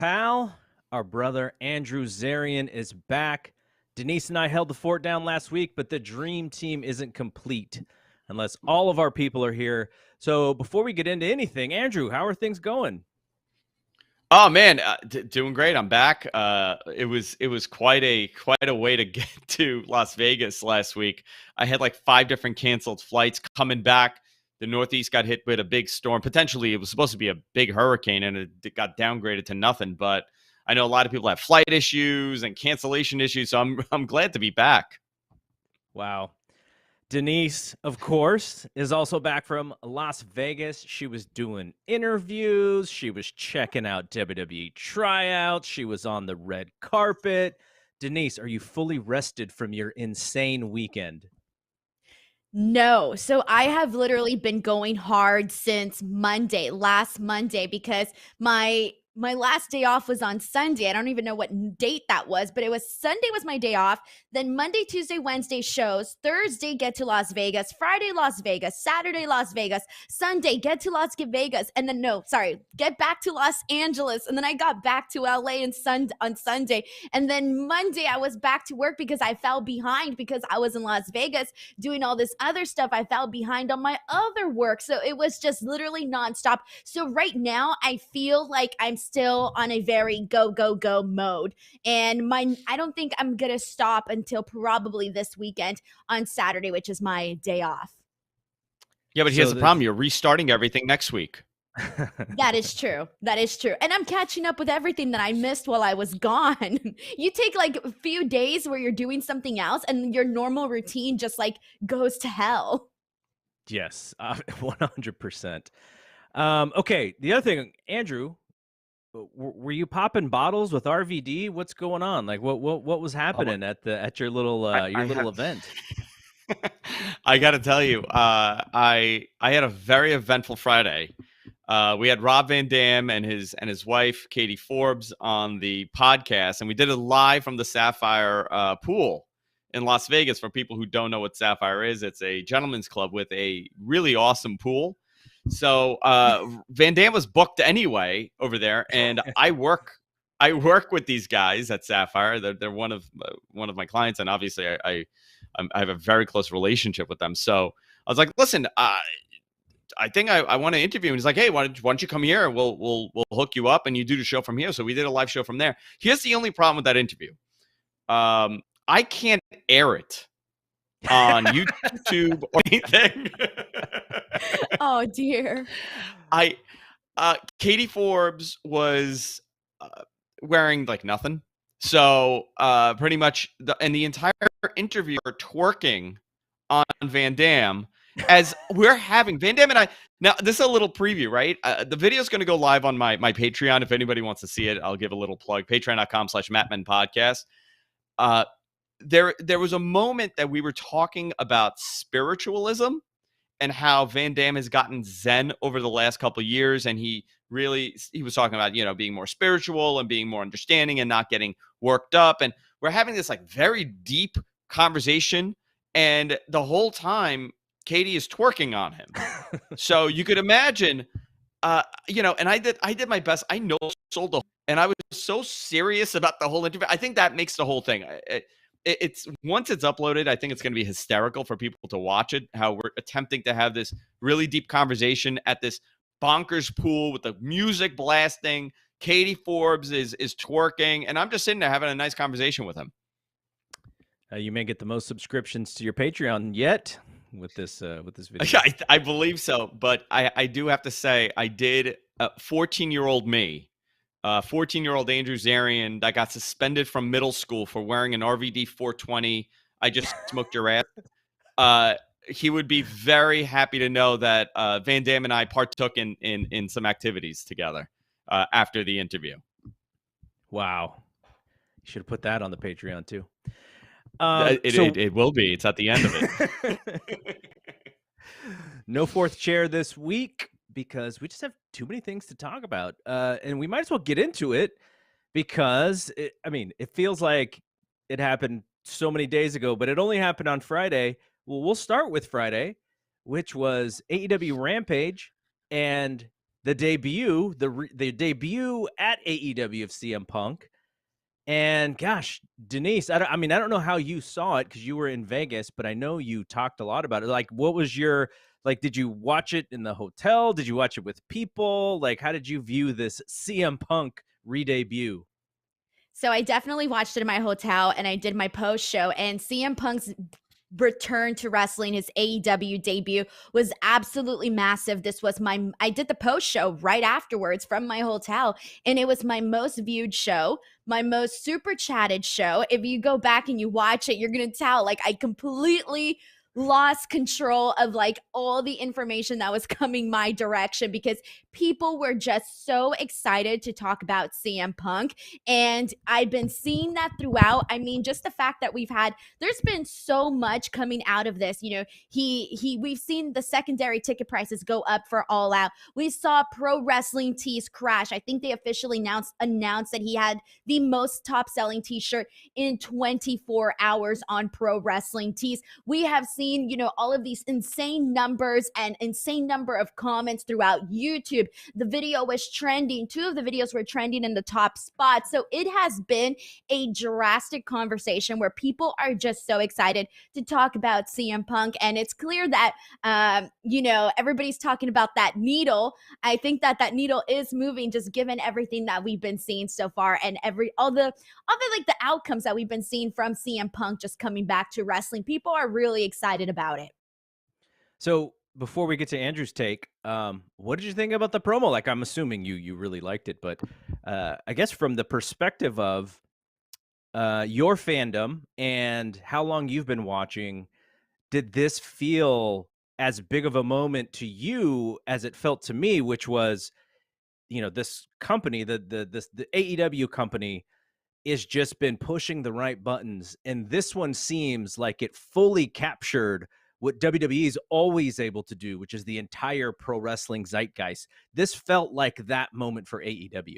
pal. Our brother Andrew Zarian is back. Denise and I held the fort down last week, but the dream team isn't complete unless all of our people are here. So before we get into anything, Andrew, how are things going? Oh man, doing great. I'm back. It was quite a way to get to Las Vegas last week. I had like 5 different canceled flights coming back. The Northeast got hit with a big storm. Potentially, it was supposed to be a big hurricane, and it got downgraded to nothing. But I know a lot of people have flight issues and cancellation issues, so I'm glad to be back. Wow. Denise, of course, is also back from Las Vegas. She was doing interviews. She was checking out WWE tryouts. She was on the red carpet. Denise, are you fully rested from your insane weekend? No. So I have literally been going hard since last Monday, because my last day off was on Sunday. I don't even know what date that was, but it was Sunday was my day off. Then Monday, Tuesday, Wednesday shows. Thursday, get to Las Vegas. Friday, Las Vegas. Saturday, Las Vegas. Sunday, get to Las Vegas. And then, get back to Los Angeles. And then I got back to LA on Sunday. And then Monday, I was back to work because I fell behind because I was in Las Vegas doing all this other stuff. I fell behind on my other work. So it was just literally nonstop. So right now, I feel like I'm still on a very go mode, and I don't think I'm gonna stop until probably this weekend on Saturday, which is my day off. Yeah, but here's the problem: you're restarting everything next week. That is true. And I'm catching up with everything that I missed while I was gone. You take like a few days where you're doing something else, and your normal routine just like goes to hell. Yes, 100%. Okay, the other thing, Andrew, were you popping bottles with RVD? What's going on? Like, what was happening at your little event? I got to tell you, I had a very eventful Friday. We had Rob Van Dam and his wife Katie Forbes on the podcast, and we did it live from the Sapphire pool in Las Vegas. For people who don't know what Sapphire is, it's a gentleman's club with a really awesome pool. So Van Dam was booked anyway over there, and I work with these guys at Sapphire. They're one of my clients, and obviously I have a very close relationship with them. So I was like, listen, I think I want to interview him. He's like, hey, why don't you come here? We'll hook you up, and you do the show from here. So we did a live show from there. Here's the only problem with that interview. I can't air it on YouTube or anything. Oh dear. Katie Forbes was wearing like nothing. So pretty much the entire interview are twerking on Van Dam as we're having Van Dam and I. Now, this is a little preview, right? The video is going to go live on my Patreon. If anybody wants to see it, I'll give a little plug. Patreon.com/MattMenPodcast. There was a moment that we were talking about spiritualism and how Van Dam has gotten zen over the last couple of years. And he was talking about, being more spiritual and being more understanding and not getting worked up. And we're having this like very deep conversation. And the whole time Katie is twerking on him. So you could imagine, and I did my best. I sold and I was so serious about the whole interview. I think that makes the whole thing. It's once it's uploaded, I think it's going to be hysterical for people to watch it, how we're attempting to have this really deep conversation at this bonkers pool with the music blasting. Katie Forbes is twerking, and I'm just sitting there having a nice conversation with him. You may get the most subscriptions to your Patreon yet with this video. I believe so, but I do have to say I did 14-year-old me. 14-year-old Andrew Zarian that got suspended from middle school for wearing an RVD 420. I just smoked your ass. He would be very happy to know that Van Dam and I partook in some activities together after the interview. Wow. You should have put that on the Patreon too. It will be. It's at the end of it. No fourth chair this week, because we just have too many things to talk about. And we might as well get into it because, it feels like it happened so many days ago, but it only happened on Friday. Well, we'll start with Friday, which was AEW Rampage. And the debut, the debut at AEW of CM Punk. And gosh, Denise, I don't know how you saw it because you were in Vegas, but I know you talked a lot about it. Like, what was your, like, did you watch it in the hotel? Did you watch it with people? Like, how did you view this CM Punk re-debut? So I definitely watched it in my hotel, and I did my post show, and CM Punk's return to wrestling, his AEW debut, was absolutely massive. I did the post show right afterwards from my hotel, and it was my most viewed show, my most super chatted show. If you go back and you watch it, you're going to tell, like, I completely lost control of like all the information that was coming my direction because people were just so excited to talk about CM Punk. And I've been seeing that throughout. I mean, just the fact that there's been so much coming out of this. You know, we've seen the secondary ticket prices go up for All Out. We saw Pro Wrestling Tees crash. I think they officially announced that he had the most top selling t-shirt in 24 hours on Pro Wrestling Tees. We have seen, you know, all of these insane numbers and insane number of comments throughout YouTube. The video was trending. 2 of the videos were trending in the top spot. So it has been a drastic conversation where people are just so excited to talk about CM Punk. And it's clear that, you know, everybody's talking about that needle. I think that needle is moving, just given everything that we've been seeing so far and all the like the outcomes that we've been seeing from CM Punk just coming back to wrestling. People are really excited about it. So before we get to Andrew's take, what did you think about the promo? Like, I'm assuming you really liked it, but I guess from the perspective of your fandom and how long you've been watching, did this feel as big of a moment to you as it felt to me, which was, you know, this company, the AEW company is just been pushing the right buttons, and this one seems like it fully captured what WWE is always able to do, which is the entire pro wrestling zeitgeist. This felt like that moment for AEW.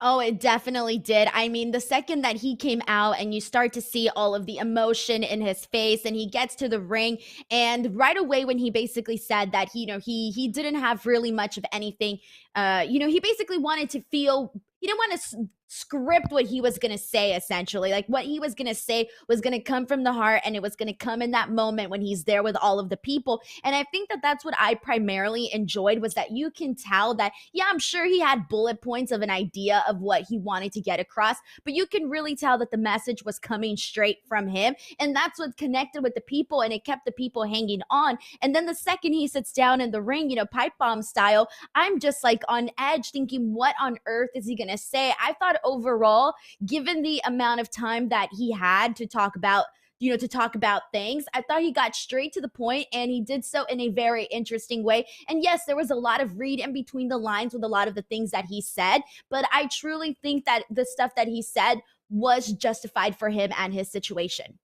Oh, it definitely did. I mean, the second that he came out and you start to see all of the emotion in his face and he gets to the ring, and right away when he basically said that, you know, he didn't have really much of anything, you know, he basically wanted to feel, he didn't want to script what he was going to say. Essentially, like, what he was going to say was going to come from the heart, and it was going to come in that moment when he's there with all of the people. And I think that that's what I primarily enjoyed, was that you can tell that, yeah, I'm sure he had bullet points of an idea of what he wanted to get across, but you can really tell that the message was coming straight from him, and that's what connected with the people, and it kept the people hanging on. And then the second he sits down in the ring, you know, pipe bomb style, I'm just like on edge thinking, what on earth is he going to say? I thought overall, given the amount of time that he had to talk about, you know, to talk about things, I thought he got straight to the point, and he did so in a very interesting way. And yes, there was a lot of read in between the lines with a lot of the things that he said, but I truly think that the stuff that he said was justified for him and his situation.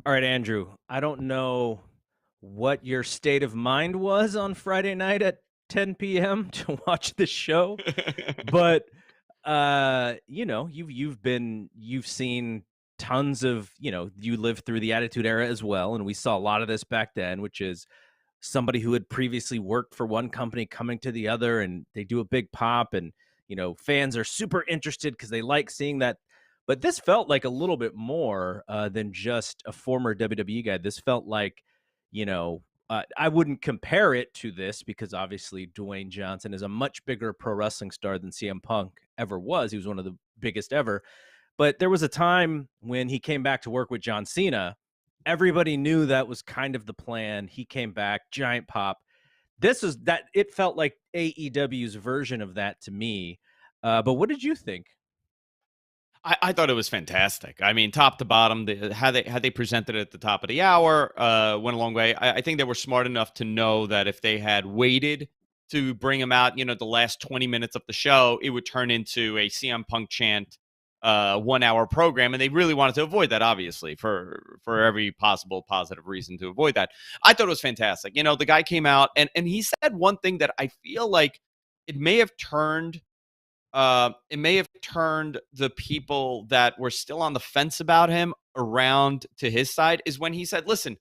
All right, Andrew, I don't know what your state of mind was on Friday night at 10 p.m. to watch this show, but you know, you've seen tons of, you know, you lived through the Attitude Era as well, and we saw a lot of this back then, which is somebody who had previously worked for one company coming to the other, and they do a big pop, and, you know, fans are super interested because they like seeing that. But this felt like a little bit more than just a former WWE guy. This felt like, you know, I wouldn't compare it to this because obviously Dwayne Johnson is a much bigger pro wrestling star than CM Punk ever was. He was one of the biggest ever. But there was a time when he came back to work with John Cena. Everybody knew that was kind of the plan. He came back, giant pop. This is that. It felt like AEW's version of that to me. But what did you think? I thought it was fantastic. I mean, top to bottom, how they presented it at the top of the hour went a long way. I think they were smart enough to know that if they had waited to bring him out, you know, the last 20 minutes of the show, it would turn into a CM Punk chant 1 hour program, and they really wanted to avoid that, obviously, for every possible positive reason to avoid that. I thought it was fantastic. You know, the guy came out and he said one thing that I feel like it may have turned the people that were still on the fence about him around to his side, is when he said, listen,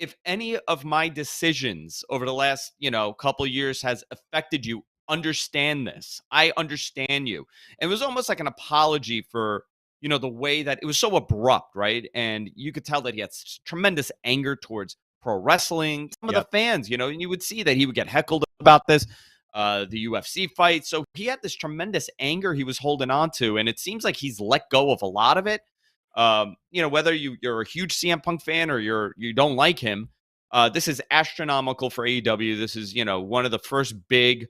if any of my decisions over the last, couple years has affected you, understand this. I understand you. And it was almost like an apology for, the way that it was so abrupt, right? And you could tell that he had tremendous anger towards pro wrestling. Some of the Yep. fans, and you would see that he would get heckled about this, the UFC fight. So he had this tremendous anger he was holding on to. And it seems like he's let go of a lot of it. Whether you're a huge CM Punk fan or you don't like him, this is astronomical for AEW. This is, one of the first big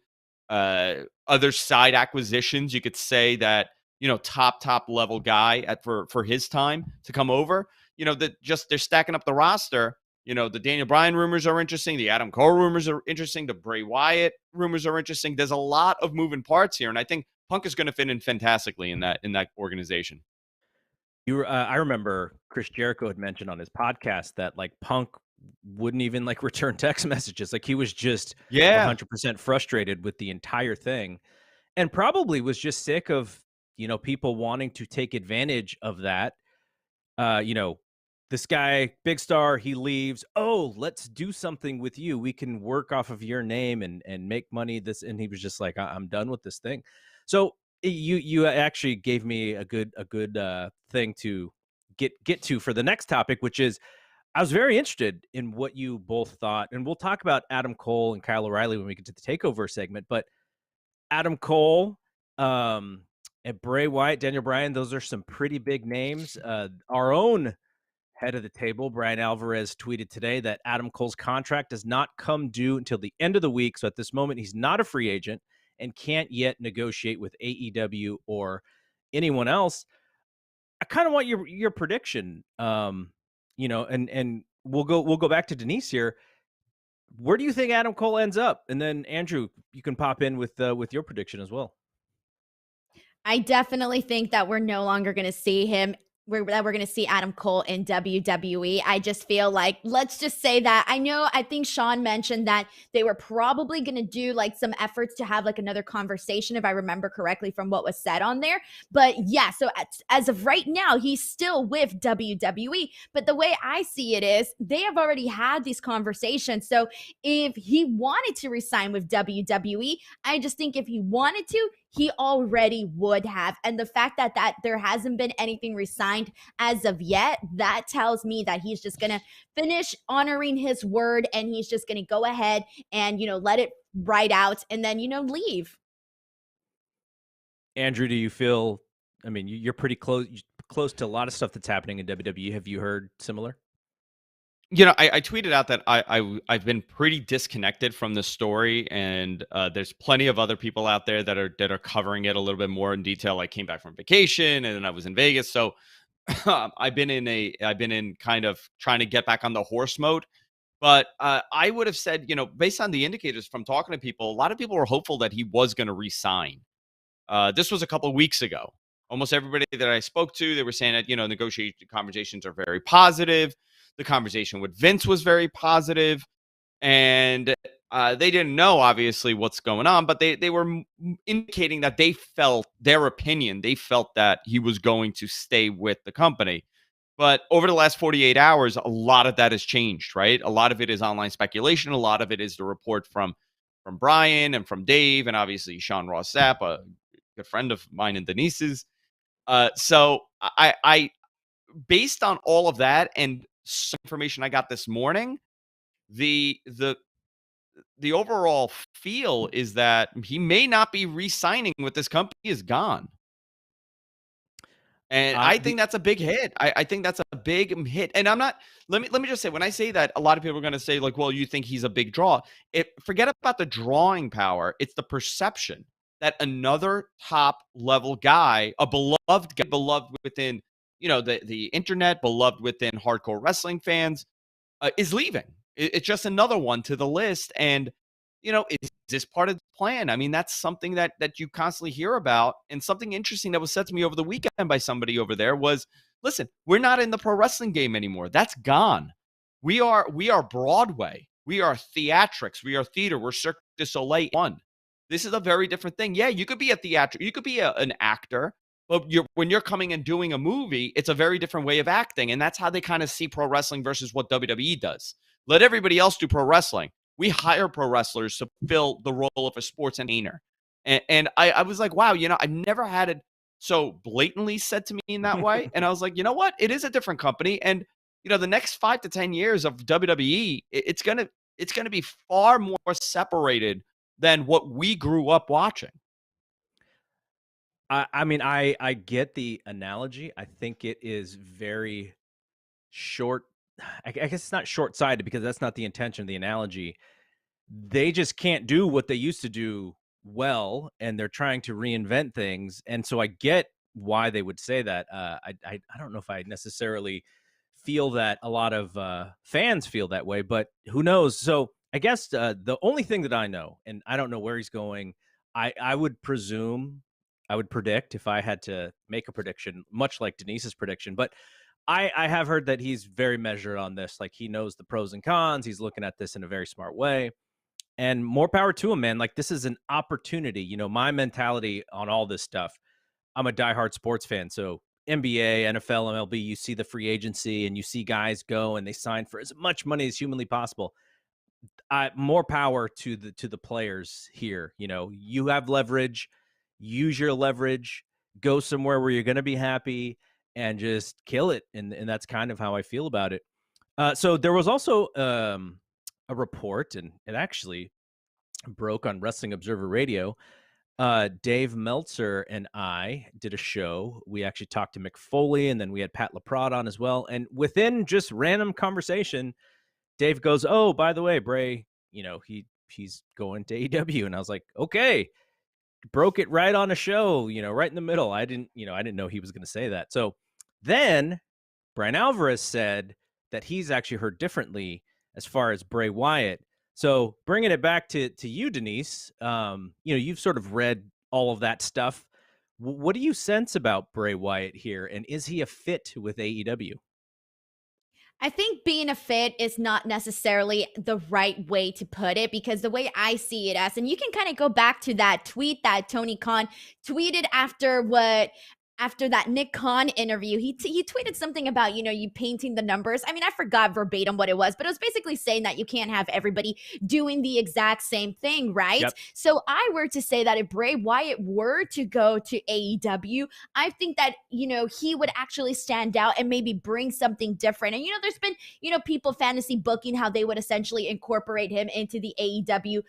other side acquisitions. You could say that, top level guy for his time to come over. They're stacking up the roster. The Daniel Bryan rumors are interesting. The Adam Cole rumors are interesting. The Bray Wyatt rumors are interesting. There's a lot of moving parts here, and I think Punk is going to fit in fantastically in that organization. I remember Chris Jericho had mentioned on his podcast that like Punk wouldn't even like return text messages. Like he was just 100% frustrated with the entire thing, and probably was just sick of, people wanting to take advantage of that. This guy, big star, he leaves. Oh, let's do something with you. We can work off of your name and make money. And he was just like, I'm done with this thing. So you actually gave me a good thing to get to for the next topic, which is I was very interested in what you both thought, and we'll talk about Adam Cole and Kyle O'Reilly when we get to the takeover segment. But Adam Cole, and Bray Wyatt, Daniel Bryan, those are some pretty big names. Our own head of the table, Brian Alvarez, tweeted today that Adam Cole's contract does not come due until the end of the week. So at this moment, he's not a free agent and can't yet negotiate with AEW or anyone else. I kind of want your prediction. And we'll go back to Denise here. Where do you think Adam Cole ends up? And then Andrew, you can pop in with your prediction as well. I definitely think that we're no longer going to see him. That we're going to see Adam Cole in WWE. I just feel like, let's just say that I think Sean mentioned that they were probably going to do like some efforts to have like another conversation, if I remember correctly from what was said on there. But yeah, so as of right now, he's still with WWE. But the way I see it is they have already had these conversations. So if he wanted to resign with WWE, I just think if he wanted to, he already would have. And the fact that there hasn't been anything resigned as of yet, that tells me that he's just going to finish honoring his word, and he's just going to go ahead and, let it ride out and then, leave. Andrew, do you feel, I mean, you're pretty close to a lot of stuff that's happening in WWE. Have you heard similar? I tweeted out that I've been pretty disconnected from the story, and there's plenty of other people out there that are covering it a little bit more in detail. I came back from vacation, and then I was in Vegas, so I've been in kind of trying to get back on the horse mode. But I would have said, based on the indicators from talking to people, a lot of people were hopeful that he was going to resign. This was a couple of weeks ago. Almost everybody that I spoke to, they were saying that, negotiation conversations are very positive. The conversation with Vince was very positive, and they didn't know, obviously, what's going on, but they were indicating that they felt that he was going to stay with the company. But over the last 48 hours, a lot of that has changed, right? A lot of it is online speculation. A lot of it is the report from Brian and from Dave, and obviously Sean Ross Sapp, a good friend of mine and Denise's. So I based on all of that and some information I got this morning, the overall feel is that he may not be re-signing with this company is gone. And I think that's a big hit. I think that's a big hit. And I'm not, let me just say, when I say that, a lot of people are going to say like, well, you think he's a big draw. Forget about the drawing power. It's the perception that another top level guy, a beloved within, the internet, beloved within hardcore wrestling fans, is leaving. It's just another one to the list. And, is this part of the plan? I mean, that's something that you constantly hear about. And something interesting that was said to me over the weekend by somebody over there was, listen, we're not in the pro wrestling game anymore. That's gone. We are Broadway. We are theatrics. We are theater. We're Cirque du Soleil one. This is a very different thing. Yeah, you could be a theatric. You could be an actor. But when you're coming and doing a movie, it's a very different way of acting. And that's how they kind of see pro wrestling versus what WWE does. Let everybody else do pro wrestling. We hire pro wrestlers to fill the role of a sports entertainer. And I was like, wow, I've never had it so blatantly said to me in that way. And I was like, you know what? It is a different company. And, the next 5 to 10 years of WWE, it's going to be far more separated than what we grew up watching. I mean, I get the analogy. I think it is very short. I guess it's not short-sighted because that's not the intention of the analogy. They just can't do what they used to do well, and they're trying to reinvent things. And so I get why they would say that. I don't know if I necessarily feel that a lot of fans feel that way, but who knows? So I guess the only thing that I know, and I don't know where he's going, I would presume, I would predict if I had to make a prediction, much like Denise's prediction, but I have heard that he's very measured on this. Like, he knows the pros and cons. He's looking at this in a very smart way. And more power to him, man. Like, this is an opportunity. My mentality on all this stuff, I'm a diehard sports fan. So NBA, NFL, MLB, you see the free agency and you see guys go and they sign for as much money as humanly possible. More power to the players here. You have leverage, use your leverage, go somewhere where you're going to be happy and just kill it. And that's kind of how I feel about it. So there was also a report, and it actually broke on Wrestling Observer Radio. Dave Meltzer and I did a show. We actually talked to Mick Foley, and then we had Pat LaPrade on as well. And within just random conversation, Dave goes, "Oh, by the way, Bray, he's going to AEW." And I was like, "Okay." Broke it right on a show, right in the middle. I didn't know he was going to say that. So then Brian Alvarez said that he's actually heard differently as far as Bray Wyatt. So bringing it back to you, Denise, you've sort of read all of that stuff. What do you sense about Bray Wyatt here? And is he a fit with AEW? I think being a fit is not necessarily the right way to put it, because the way I see it as, and you can kind of go back to that tweet that Tony Khan tweeted after that Nick Khan interview. He tweeted something about, you painting the numbers. I mean, I forgot verbatim what it was, but it was basically saying that you can't have everybody doing the exact same thing, right? Yep. So I were to say that if Bray Wyatt were to go to AEW, I think that, he would actually stand out and maybe bring something different. And, there's been, people fantasy booking how they would essentially incorporate him into the AEW,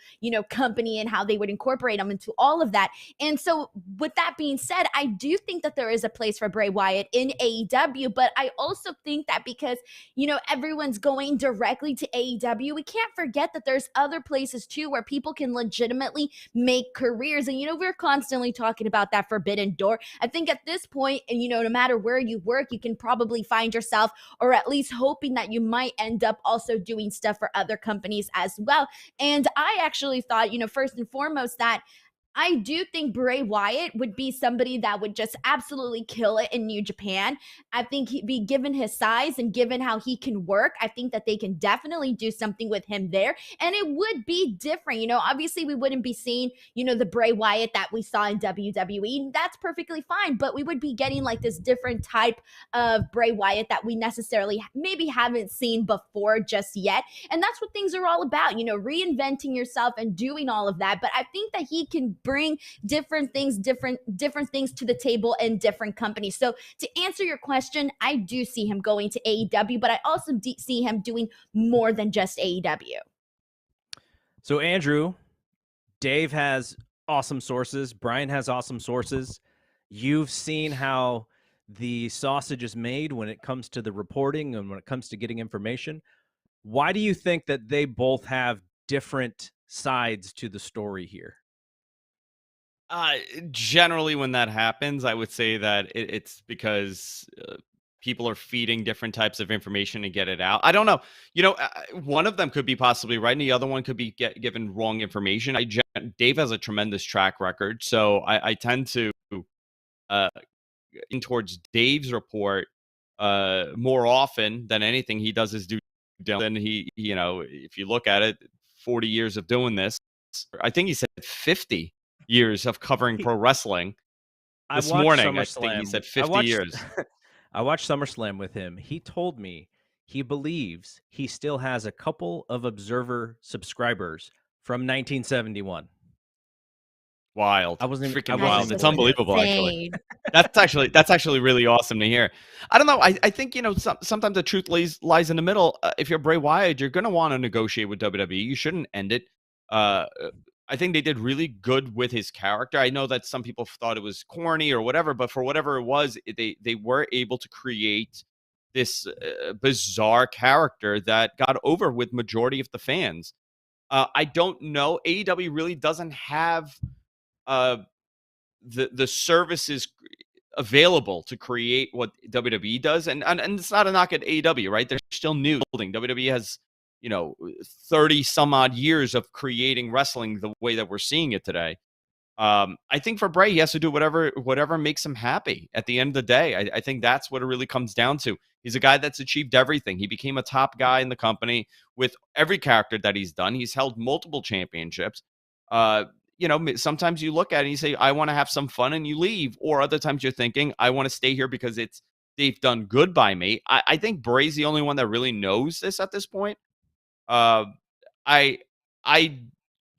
company, and how they would incorporate him into all of that. And so with that being said, I do think that there is a place for Bray Wyatt in AEW, but I also think that because, everyone's going directly to AEW, we can't forget that there's other places too where people can legitimately make careers. And, we're constantly talking about that forbidden door. I think at this point, and, no matter where you work, you can probably find yourself, or at least hoping that you might end up also doing stuff for other companies as well. And I actually thought, first and foremost, that I do think Bray Wyatt would be somebody that would just absolutely kill it in New Japan. I think he'd be, given his size and given how he can work, I think that they can definitely do something with him there. And it would be different. Obviously we wouldn't be seeing, the Bray Wyatt that we saw in WWE. That's perfectly fine. But we would be getting like this different type of Bray Wyatt that we necessarily maybe haven't seen before just yet. And that's what things are all about, reinventing yourself and doing all of that. But I think that he can bring different things to the table in different companies. So to answer your question, I do see him going to AEW, but I also see him doing more than just AEW. So Andrew, Dave has awesome sources. Brian has awesome sources. You've seen how the sausage is made when it comes to the reporting and when it comes to getting information. Why do you think that they both have different sides to the story here? Generally, when that happens, I would say that it's because people are feeding different types of information to get it out. I don't know. One of them could be possibly right, and the other one could be given wrong information. Dave has a tremendous track record, so I tend to in towards Dave's report more often than anything. He does his due diligence. He, if you look at it, 40 years of doing this. I think he said 50 years of covering pro wrestling. This watched morning, I think he SummerSlam. said I 50 watched years. I watched SummerSlam with him. He told me he believes he still has a couple of observer subscribers from 1971. Wild, I freaking That wasn't is wild. even It's just born yet. unbelievable, actually. insane. That's actually really awesome to hear. I don't know. I think sometimes the truth lies in the middle. If you're Bray Wyatt, you're gonna want to negotiate with WWE. You shouldn't end it. I think they did really good with his character. I know that some people thought it was corny or whatever, but for whatever it was, they were able to create this bizarre character that got over with majority of the fans. I don't know. AEW really doesn't have uh, the services available to create what WWE does, and it's not a knock at AEW, right? They're still new. WWE has 30 some odd years of creating wrestling the way that we're seeing it today. I think for Bray, he has to do whatever makes him happy. At the end of the day, I think that's what it really comes down to. He's a guy that's achieved everything. He became a top guy in the company with every character that he's done. He's held multiple championships. Sometimes you look at it and you say, I want to have some fun, and you leave. Or other times you're thinking, I want to stay here because they've done good by me. I think Bray's the only one that really knows this at this point. Uh, I I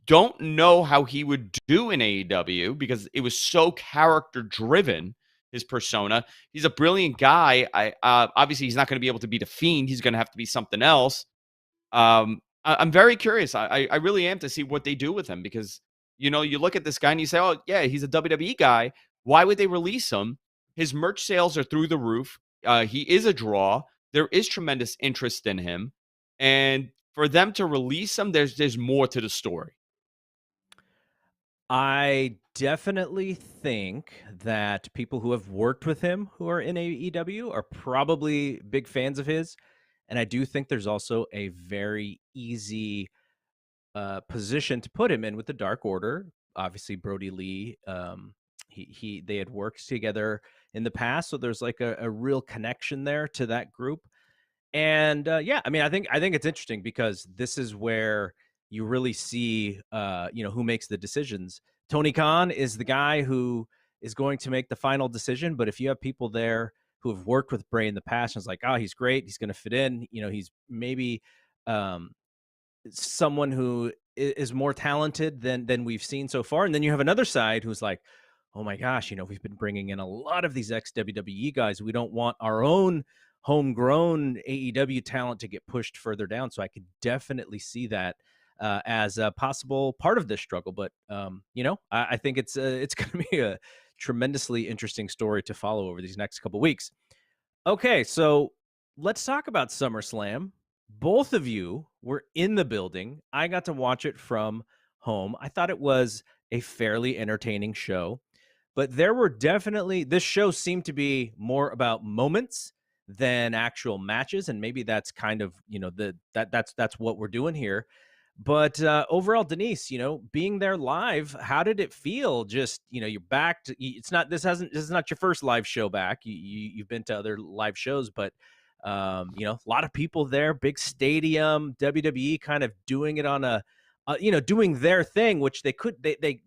don't know how he would do in AEW because it was so character driven, his persona. He's a brilliant guy. Obviously he's not going to be able to be the Fiend. He's going to have to be something else. I'm very curious. I really am, to see what they do with him, because you look at this guy and you say, oh yeah, he's a WWE guy. Why would they release him? His merch sales are through the roof. He is a draw. There is tremendous interest in him, and for them to release him, there's more to the story. I definitely think that people who have worked with him who are in AEW are probably big fans of his. And I do think there's also a very easy position to put him in with the Dark Order. Obviously, Brody Lee, they had worked together in the past, so there's like a real connection there to that group. And yeah, I mean, I think it's interesting because this is where you really see, who makes the decisions. Tony Khan is the guy who is going to make the final decision. But if you have people there who have worked with Bray in the past, and it's like, oh, he's great, he's going to fit in. He's maybe um, someone who is more talented than we've seen so far. And then you have another side who's like, oh my gosh, we've been bringing in a lot of these ex-WWE guys. We don't want our own homegrown AEW talent to get pushed further down. So I could definitely see that as a possible part of this struggle. But I think it's going to be a tremendously interesting story to follow over these next couple weeks. Okay, so let's talk about SummerSlam. Both of you were in the building. I got to watch it from home. I thought it was a fairly entertaining show, but there were definitely, this show seemed to be more about moments than actual matches, and maybe that's kind of that's what we're doing here. But overall, Denise, being there live, how did it feel? Just you're back to, this is not your first live show back. You've been to other live shows, but a lot of people there, big stadium, WWE kind of doing it on doing their thing, which they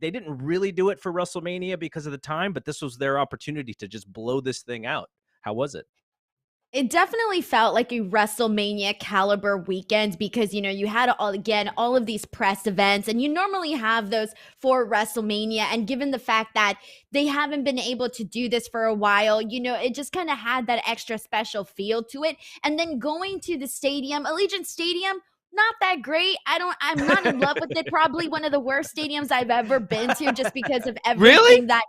didn't really do it for WrestleMania because of the time, but this was their opportunity to just blow this thing out. How was it? It definitely felt like a WrestleMania caliber weekend because, you had all of these press events, and you normally have those for WrestleMania. And given the fact that they haven't been able to do this for a while, it just kind of had that extra special feel to it. And then going to the stadium, Allegiant Stadium, not that great. I'm not in love with it. Probably one of the worst stadiums I've ever been to, just because of everything Really? that,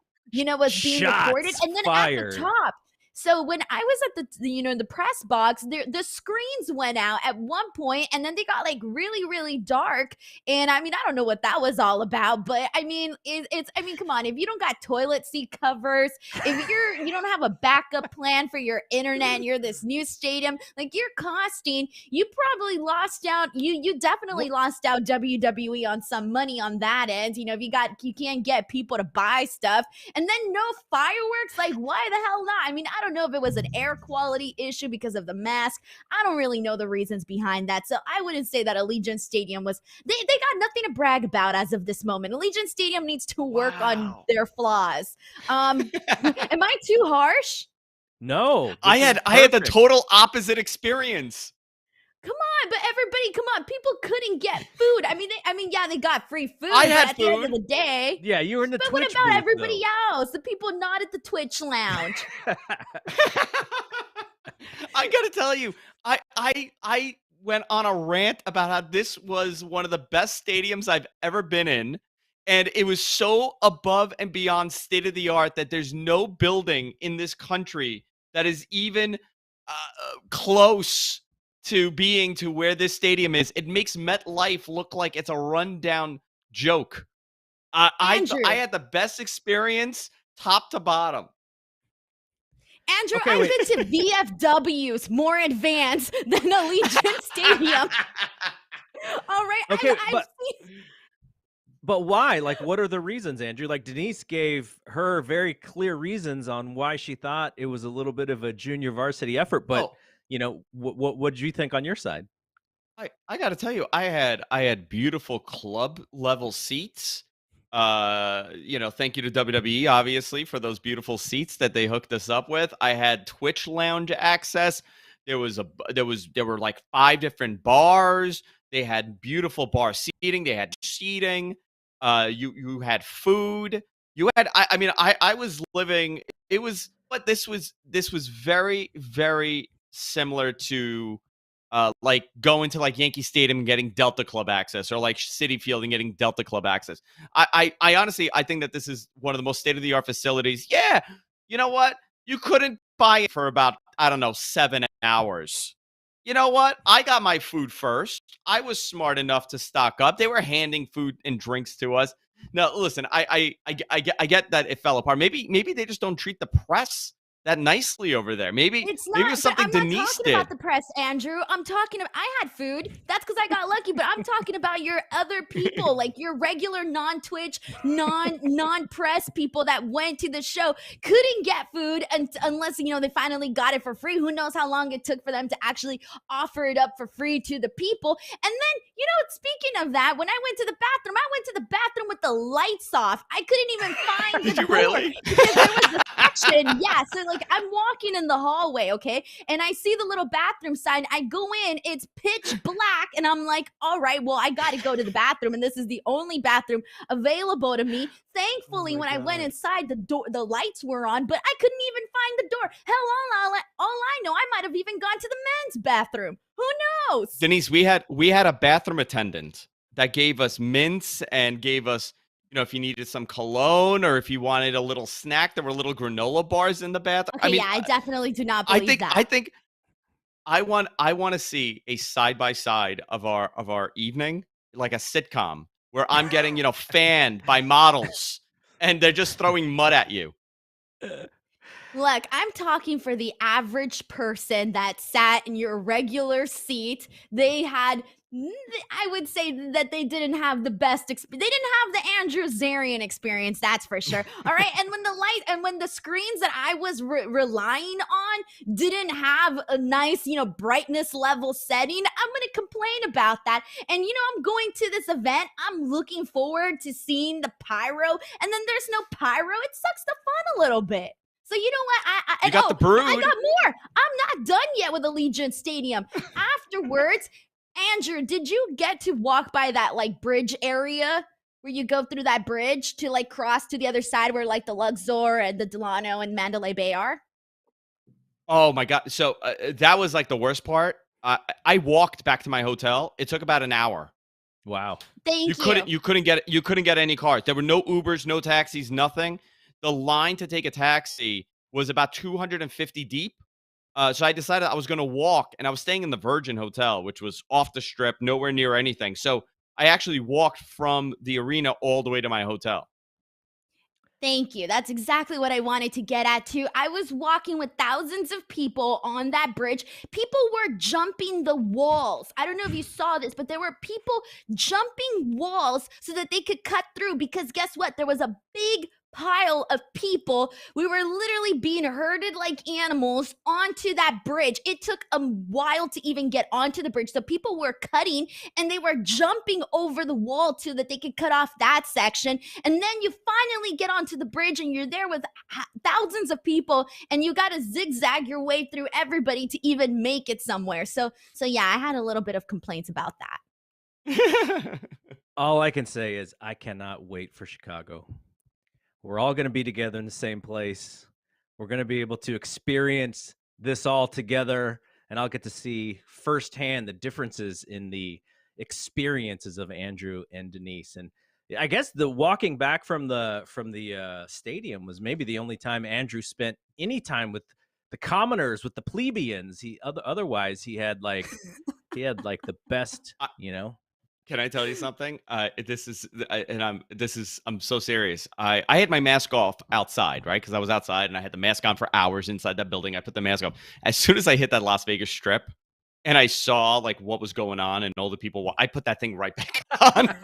was being recorded. And then fired. at the top. So when I was at the press box, the screens went out at one point, and then they got like really, really dark. And I mean, I don't know what that was all about, but I mean, come on, if you don't got toilet seat covers, if you don't have a backup plan for your internet, and you're this new stadium, like you're costing, you probably lost out. You definitely lost out WWE on some money on that end. If you can't get people to buy stuff, and then no fireworks, like why the hell not? I mean, I don't don't know if it was an air quality issue because of the mask. I don't really know the reasons behind that. So I wouldn't say that Allegiant Stadium was, they got nothing to brag about as of this moment. Allegiant Stadium needs to work on their flaws. Am I too harsh? No, I had the total opposite experience. Come on, but everybody, come on. People couldn't get food. Yeah, they got free food. I had but at the end of the day, yeah, you were in the but Twitch what about booth, everybody though. else? The people not at the Twitch lounge. I gotta tell you, I went on a rant about how this was one of the best stadiums I've ever been in. And it was so above and beyond state of the art that there's no building in this country that is even close to being to where this stadium is. It makes MetLife look like it's a rundown joke. I had the best experience top to bottom. Andrew, I've been to VFWs more advanced than Allegiant Stadium. All right. Okay, but why? Like, what are the reasons, Andrew? Like, Denise gave her very clear reasons on why she thought it was a little bit of a junior varsity effort. But what did you think on your side? I got to tell you, I had beautiful club level seats. Thank you to WWE obviously for those beautiful seats that they hooked us up with. I had Twitch lounge access. There were like 5 different bars. They had beautiful bar seating. They had seating. You had food. You had I was living. It was, but this was very, very similar to like going to like Yankee Stadium and getting Delta Club access, or like Citi Field and getting Delta Club access. I honestly, I think that this is one of the most state-of-the-art facilities. Yeah, you know what? You couldn't buy it for about, I don't know, 7 hours. You know what? I got my food first. I was smart enough to stock up. They were handing food and drinks to us. Now, listen, I get that it fell apart. Maybe they just don't treat the press that nicely over there. Maybe it's something Denise did. I'm not talking about the press, Andrew. I'm talking about, I had food. That's because I got lucky, but I'm talking about your other people, like your regular non-Twitch, non-press people that went to the show, couldn't get food unless, they finally got it for free. Who knows how long it took for them to actually offer it up for free to the people. And then, speaking of that, when I went to the bathroom with the lights off. I couldn't even find the door. Really? Because there was a section. Yeah, so like I'm walking in the hallway, okay, and I see the little bathroom sign. I go in, it's pitch black, and I'm like, all right, well, I got to go to the bathroom, and this is the only bathroom available to me. Thankfully, when I went inside, the lights were on, but I couldn't even find the door. Hell, all I know, I might have even gone to the men's bathroom. Who knows? Denise, we had a bathroom attendant that gave us mints and gave us, if you needed some cologne or if you wanted a little snack, there were little granola bars in the bathroom. Okay, I definitely do not believe that. I think I want to see a side by side of our evening, like a sitcom, where I'm getting, fanned by models and they're just throwing mud at you. Look, I'm talking for the average person that sat in your regular seat. They had, I would say that they didn't have the best experience. They didn't have the Andrew Zarian experience, that's for sure. All right. And when the screens that I was relying on didn't have a nice, brightness level setting, I'm going to complain about that. And, I'm going to this event. I'm looking forward to seeing the pyro. And then there's no pyro. It sucks the fun a little bit. So you know what? You got the brood. I got more. I'm not done yet with Allegiant Stadium. Afterwards, Andrew, did you get to walk by that like bridge area where you go through that bridge to like cross to the other side where like the Luxor and the Delano and Mandalay Bay are? Oh my God. So that was like the worst part. I walked back to my hotel. It took about an hour. Wow. Thank you. You couldn't get any cars. There were no Ubers, no taxis, nothing. The line to take a taxi was about 250 deep. So I decided I was going to walk, and I was staying in the Virgin Hotel, which was off the strip, nowhere near anything. So I actually walked from the arena all the way to my hotel. Thank you. That's exactly what I wanted to get at too. I was walking with thousands of people on that bridge. People were jumping the walls. I don't know if you saw this, but there were people jumping walls so that they could cut through because guess what? There was a big pile of people. We were literally being herded like animals onto that bridge. It took a while to even get onto the bridge. So people were cutting and they were jumping over the wall too that they could cut off that section. And then you finally get onto the bridge and you're there with thousands of people and you got to zigzag your way through everybody to even make it somewhere. So yeah, I had a little bit of complaints about that. All I can say is I cannot wait for Chicago. We're all going to be together in the same place. We're going to be able to experience this all together, and I'll get to see firsthand the differences in the experiences of Andrew and Denise. And I guess the walking back from the stadium was maybe the only time Andrew spent any time with the commoners, with the plebeians. Otherwise he had like the best, you know. Can I tell you something? I'm so serious. I had my mask off outside, right? Because I was outside and I had the mask on for hours inside that building. I put the mask off. As soon as I hit that Las Vegas Strip and I saw like what was going on and all the people, I put that thing right back on.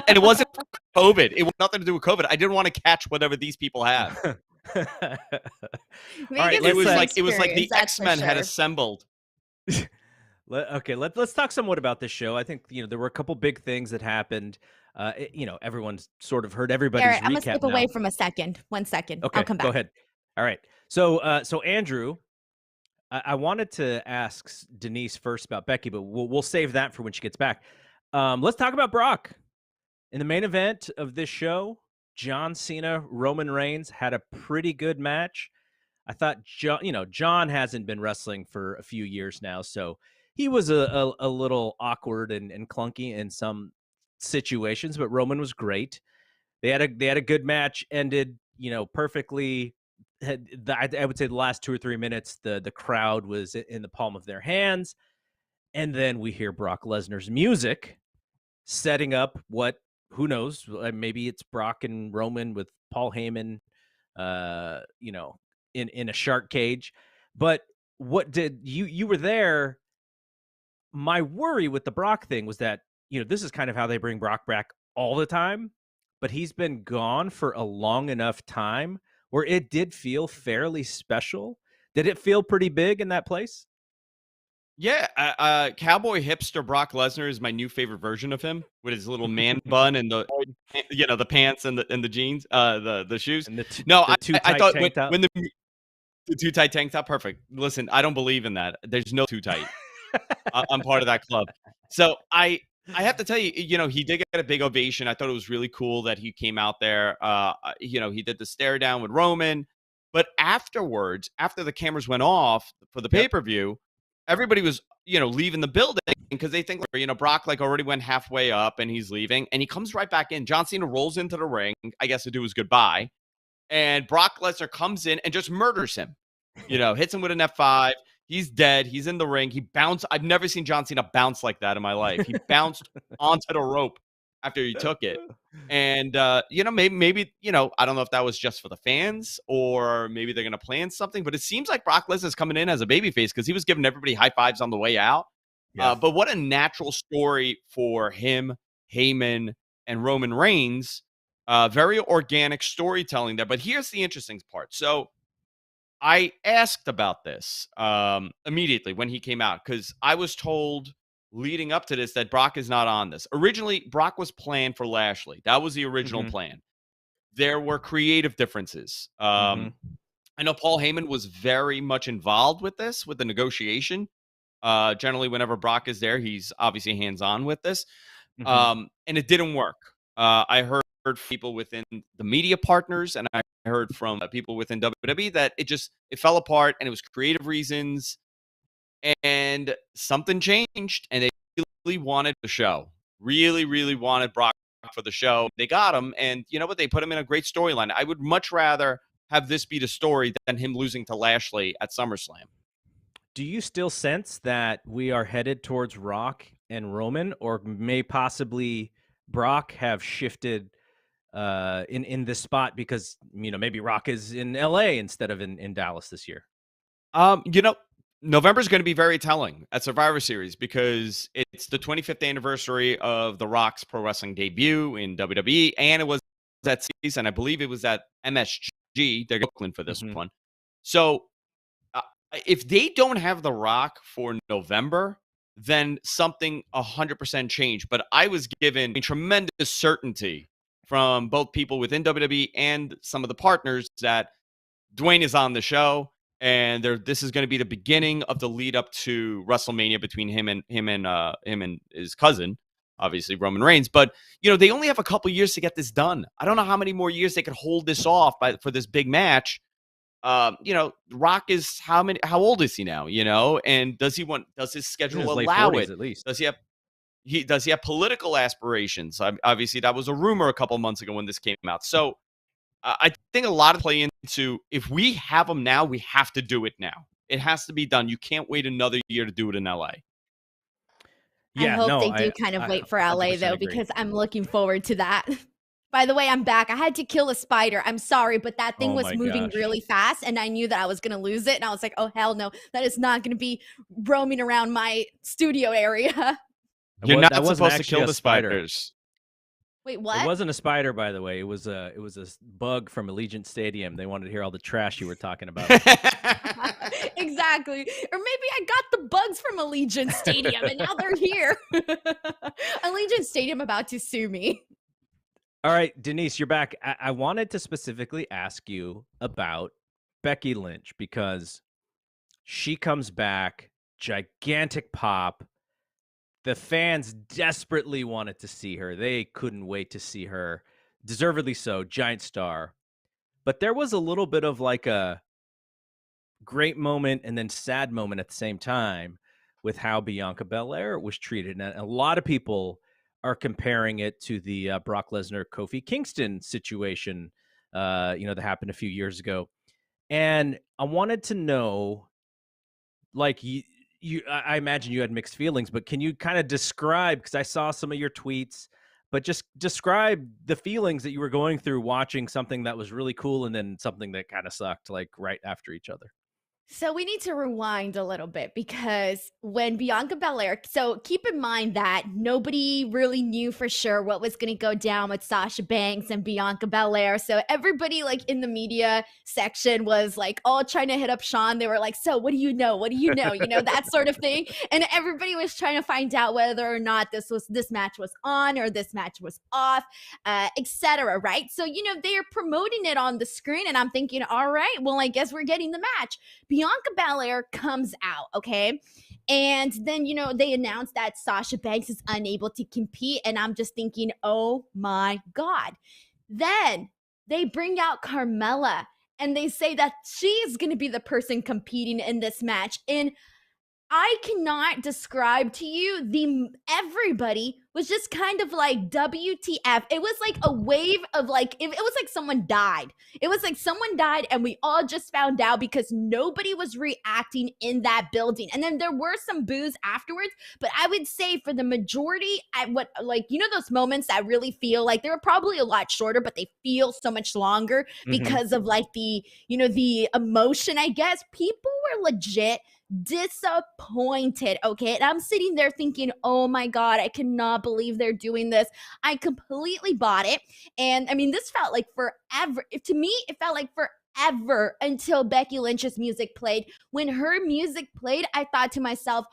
And it wasn't COVID. It was nothing to do with COVID. I didn't want to catch whatever these people have. All right, it was like the X-Men had assembled. Let's talk somewhat about this show. I think there were a couple big things that happened. Everyone's sort of heard everybody's Eric, recap. I'm gonna skip away from a second. 1 second. Okay, I'll come back. Go ahead. All right. So Andrew, I wanted to ask Denise first about Becky, but we'll save that for when she gets back. Let's talk about Brock. In the main event of this show, John Cena, Roman Reigns had a pretty good match. I thought John hasn't been wrestling for a few years now, so he was a little awkward and clunky in some situations, but Roman was great. They had a good match, ended perfectly. I would say the last 2 or 3 minutes, the crowd was in the palm of their hands, and then we hear Brock Lesnar's music, setting up what, who knows, maybe it's Brock and Roman with Paul Heyman, in a shark cage. But what did you were there? My worry with the Brock thing was that, this is kind of how they bring Brock back all the time, but he's been gone for a long enough time where it did feel fairly special. Did it feel pretty big in that place? Yeah, cowboy hipster Brock Lesnar is my new favorite version of him, with his little man bun and the the pants and the jeans, the shoes. And I thought when the too tight tank top, perfect. Listen, I don't believe in that. There's no too tight. I'm part of that club. So I have to tell you, he did get a big ovation. I thought it was really cool that he came out there. He did the stare down with Roman, but afterwards, after the cameras went off for the pay-per-view, everybody was, leaving the building because they think, Brock already went halfway up and he's leaving, and he comes right back in. John Cena rolls into the ring, I guess, to do his goodbye, and Brock Lesnar comes in and just murders him. Hits him with an F5. He's dead. He's in the ring. He bounced. I've never seen John Cena bounce like that in my life. He bounced onto the rope after he took it. And, maybe, I don't know if that was just for the fans or maybe they're going to plan something, but it seems like Brock Lesnar's coming in as a babyface because he was giving everybody high fives on the way out. Yeah. But what a natural story for him, Heyman, and Roman Reigns. Very organic storytelling there. But here's the interesting part. So I asked about this immediately when he came out because I was told leading up to this that Brock is not on this. Originally, Brock was planned for Lashley. That was the original plan. There were creative differences. I know Paul Heyman was very much involved with this, with the negotiation. Generally, whenever Brock is there, he's obviously hands-on with this. And it didn't work. I heard people within the media partners, and I heard from people within WWE that it fell apart, and it was creative reasons, and something changed, and they really wanted the show. Really, really wanted Brock for the show. They got him, and you know what? They put him in a great storyline. I would much rather have this be the story than him losing to Lashley at SummerSlam. Do you still sense that we are headed towards Rock and Roman, or may possibly Brock have shifted in this spot because maybe Rock is in LA instead of in Dallas this year? November is going to be very telling at Survivor Series because it's the 25th anniversary of The Rock's pro wrestling debut in WWE, and it was at season. I believe it was at MSG. They're going to Oakland for this Mhm. one. So if they don't have The Rock for November, then something 100% changed. But I was given a tremendous certainty from both people within WWE and some of the partners that Dwayne is on the show, and this is going to be the beginning of the lead up to WrestleMania between him and his cousin, obviously Roman Reigns. But they only have a couple years to get this done. I don't know how many more years they could hold this off for this big match. Rock is how old is he now? And does his schedule In his late allow 40s it? at least. Does he have political aspirations? Obviously, that was a rumor a couple months ago when this came out. So I think a lot of play into, if we have him now, we have to do it now. It has to be done. You can't wait another year to do it in LA. I Yeah, hope no, they do I kind of I wait for LA 100% though, agree. because I'm looking forward to that. By the way, I'm back. I had to kill a spider. I'm sorry, but that thing Oh was my moving gosh. really fast, and I knew that I was going to lose it. And I was like, oh, hell no. That is not going to be roaming around my studio area. You're That not wasn't supposed to actually kill a the spider. spiders. Wait, It what? wasn't a spider, by the way. It was a bug from Allegiant Stadium. They wanted to hear all the trash you were talking about. Exactly. Or maybe I got the bugs from Allegiant Stadium, and now they're here. Allegiant Stadium about to sue me. All right, Denise, you're back. I wanted to specifically ask you about Becky Lynch because she comes back, gigantic pop. The fans desperately wanted to see her. They couldn't wait to see her. Deservedly so, giant star. But there was a little bit of like a great moment and then sad moment at the same time with how Bianca Belair was treated. And a lot of people are comparing it to the Brock Lesnar Kofi Kingston situation, that happened a few years ago. And I wanted to know, like, I imagine you had mixed feelings, but can you kind of describe, because I saw some of your tweets, but just describe the feelings that you were going through watching something that was really cool and then something that kind of sucked, like right after each other. So we need to rewind a little bit, because when Bianca Belair, so keep in mind that nobody really knew for sure what was going to go down with Sasha Banks and Bianca Belair. So everybody like in the media section was like all trying to hit up Sean. They were like, so what do you know? What do you know? That sort of thing. And everybody was trying to find out whether or not this match was on or this match was off, etc. Right? So, they are promoting it on the screen, and I'm thinking, all right, well, I guess we're getting the match. Bianca Belair comes out, okay? And then, they announced that Sasha Banks is unable to compete. And I'm just thinking, oh my God. Then they bring out Carmella and they say that she's going to be the person competing in this match. And I cannot describe to you, everybody was just kind of like WTF. It was like a wave of like, it was like someone died. It was like someone died and we all just found out because nobody was reacting in that building. And then there were some boos afterwards, but I would say for the majority, those moments that really feel like they were probably a lot shorter, but they feel so much longer because of like the emotion, I guess. People were legit disappointed, okay? And I'm sitting there thinking, oh my God, I cannot believe they're doing this. I completely bought it. And I mean, this felt like forever. To me, it felt like forever until Becky Lynch's music played. When her music played, I thought to myself,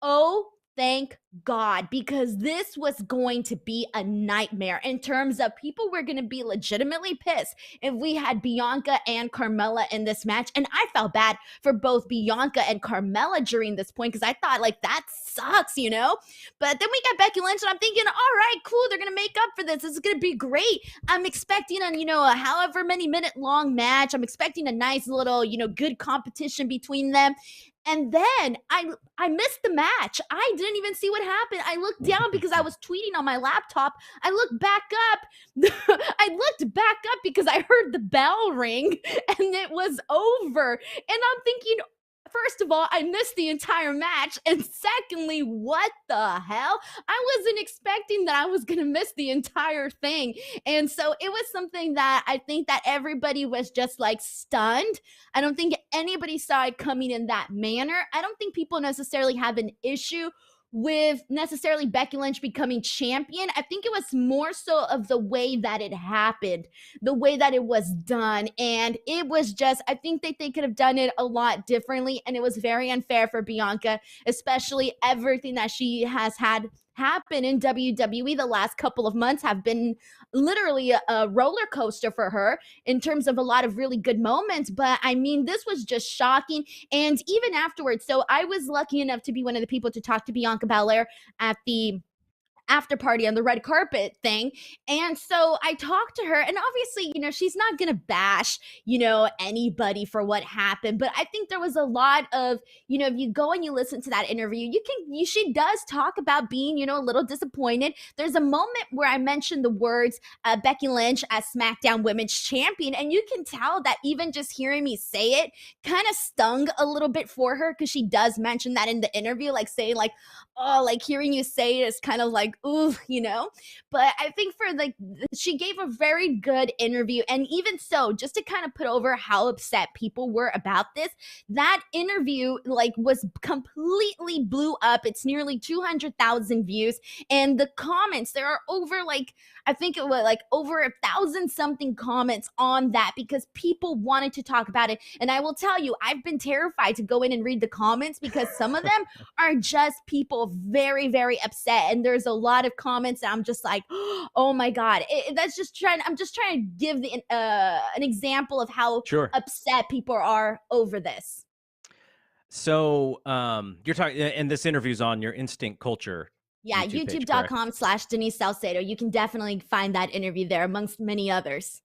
oh, thank God, because this was going to be a nightmare in terms of people were going to be legitimately pissed if we had Bianca and Carmella in this match. And I felt bad for both Bianca and Carmella during this point because I thought like that sucks, But then we got Becky Lynch and I'm thinking, all right, cool. They're going to make up for this. This is going to be great. I'm expecting a however many minute long match. I'm expecting a nice little, good competition between them. And then I missed the match. I didn't even see what happened. I looked down because I was tweeting on my laptop. I looked back up. I looked back up because I heard the bell ring and it was over. And I'm thinking, first of all, I missed the entire match. And secondly, what the hell? I wasn't expecting that I was going to miss the entire thing. And so it was something that I think that everybody was just like stunned. I don't think anybody saw it coming in that manner. I don't think people necessarily have an issue with necessarily Becky Lynch becoming champion. I think it was more so of the way that it happened, the way that it was done. And it was just, I think that they could have done it a lot differently. And it was very unfair for Bianca, especially everything that she has had happen in WWE the last couple of months have been literally a roller coaster for her in terms of a lot of really good moments. But I mean, this was just shocking. And even afterwards, so I was lucky enough to be one of the people to talk to Bianca Belair at the after party on the red carpet thing. And so I talked to her, and obviously, she's not going to bash, anybody for what happened. But I think there was a lot of, if you go and you listen to that interview, she does talk about being, a little disappointed. There's a moment where I mentioned the words Becky Lynch as SmackDown Women's Champion. And you can tell that even just hearing me say it kind of stung a little bit for her, because she does mention that in the interview, like saying like, oh, like hearing you say it is kind of like, ooh, but I think she gave a very good interview. And even so, just to kind of put over how upset people were about this, that interview was completely blew up. It's nearly 200,000 views, and the comments, there are over I think it was over 1,000 something comments on that, because people wanted to talk about it. And I will tell you, I've been terrified to go in and read the comments, because some of them are just people very, very upset. And there's a lot of comments that I'm just like, oh my God. I'm just trying to give an example of how upset people are over this. So you're talking, and this interview's on your Instinct Culture. Yeah, youtube.com/Denise Salcedo. You can definitely find that interview there, amongst many others.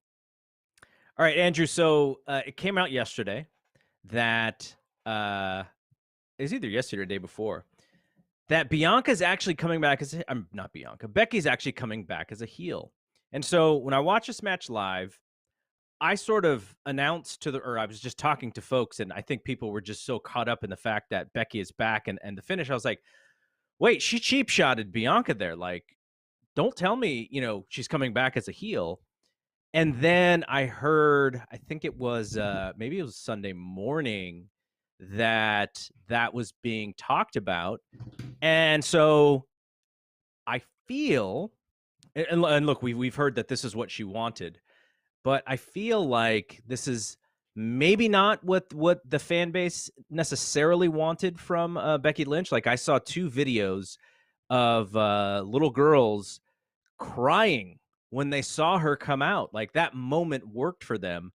All right, Andrew. So it came out yesterday that it's either yesterday or the day before that Bianca's actually coming back as not Bianca. Becky's actually coming back as a heel. And so when I watch this match live, I sort of announced or I was just talking to folks, and I think people were just so caught up in the fact that Becky is back and the finish. I was like, wait, she cheap shotted Bianca there. Like, don't tell me, she's coming back as a heel. And then I heard, I think it was, maybe it was Sunday morning that was being talked about. And so I feel, and look, we've heard that this is what she wanted, but I feel like this is maybe not what the fan base necessarily wanted from Becky Lynch. Like, I saw 2 videos of little girls crying when they saw her come out. Like, that moment worked for them.